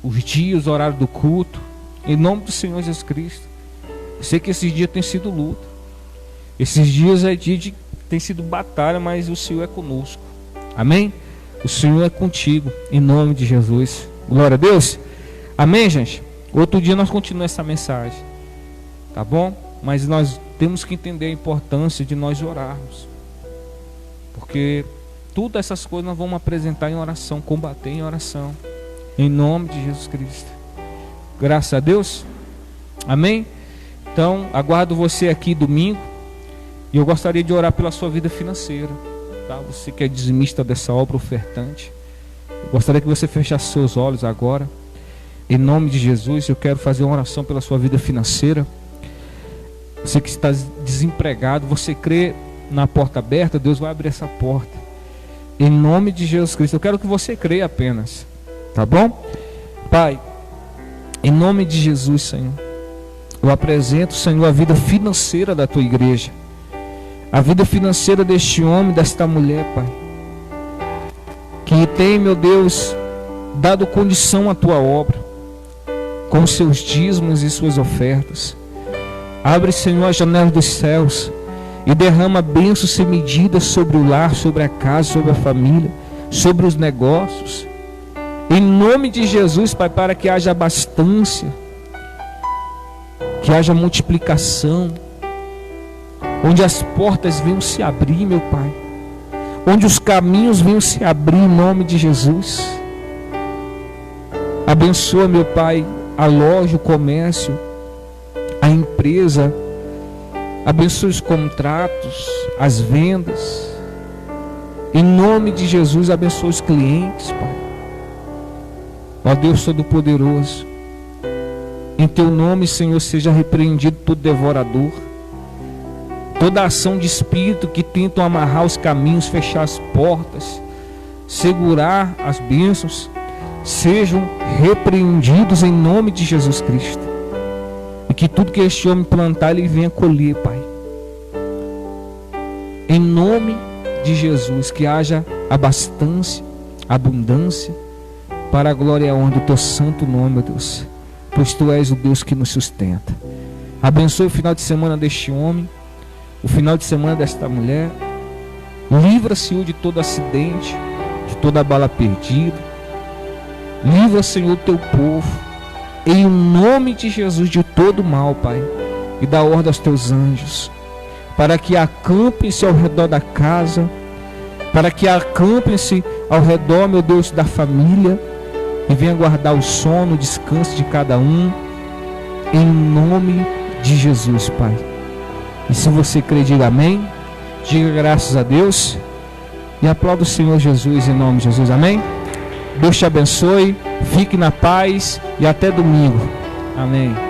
os dias, os horários do culto, em nome do Senhor Jesus Cristo. Eu sei que esses dias tem sido luta, esses dias é dia de tem sido batalha, mas o Senhor é conosco. Amém? O Senhor é contigo, em nome de Jesus. Glória a Deus. Amém, gente? Outro dia nós continuamos essa mensagem, tá bom? Mas nós temos que entender a importância de nós orarmos, porque todas essas coisas nós vamos apresentar em oração, combater em oração, em nome de Jesus Cristo. Graças a Deus. Amém? Então aguardo você aqui domingo. E eu gostaria de orar pela sua vida financeira, tá? Você que é dizimista dessa obra, ofertante, eu gostaria que você fechasse seus olhos agora. Em nome de Jesus, eu quero fazer uma oração pela sua vida financeira. Você que está desempregado, você crê na porta aberta, Deus vai abrir essa porta. Em nome de Jesus Cristo, eu quero que você creia apenas, tá bom? Pai, em nome de Jesus, Senhor, eu apresento, Senhor, a vida financeira da tua igreja. A vida financeira deste homem, desta mulher, Pai, que tem, meu Deus, dado condição à tua obra, com seus dízimos e suas ofertas. Abre, Senhor, as janelas dos céus e derrama bênçãos sem medida sobre o lar, sobre a casa, sobre a família, sobre os negócios. Em nome de Jesus, Pai, para que haja abastância, que haja multiplicação, onde as portas venham se abrir, meu Pai, onde os caminhos venham se abrir em nome de Jesus. Abençoa, meu Pai, a loja, o comércio, a empresa. Abençoa os contratos, as vendas. Em nome de Jesus, abençoa os clientes, Pai. Ó Deus Todo-Poderoso, em Teu nome, Senhor, seja repreendido todo devorador, toda ação de espírito que tentam amarrar os caminhos, fechar as portas, segurar as bênçãos, sejam repreendidos em nome de Jesus Cristo. E que tudo que este homem plantar, ele venha colher, Pai. Em nome de Jesus, que haja abastança, abundância, para a glória e a honra do Teu santo nome, meu Deus, pois Tu és o Deus que nos sustenta. Abençoe o final de semana deste homem, o final de semana desta mulher. Livra, Senhor, de todo acidente, de toda bala perdida. Livra, Senhor, o Teu povo, em nome de Jesus, de todo mal, Pai. E dá ordem aos Teus anjos, para que acampem-se ao redor da casa, para que acampem-se ao redor, meu Deus, da família, e venha guardar o sono, o descanso de cada um, em nome de Jesus, Pai. E se você crê, diga amém. Diga graças a Deus. E aplauda o Senhor Jesus em nome de Jesus. Amém? Deus te abençoe. Fique na paz e até domingo. Amém.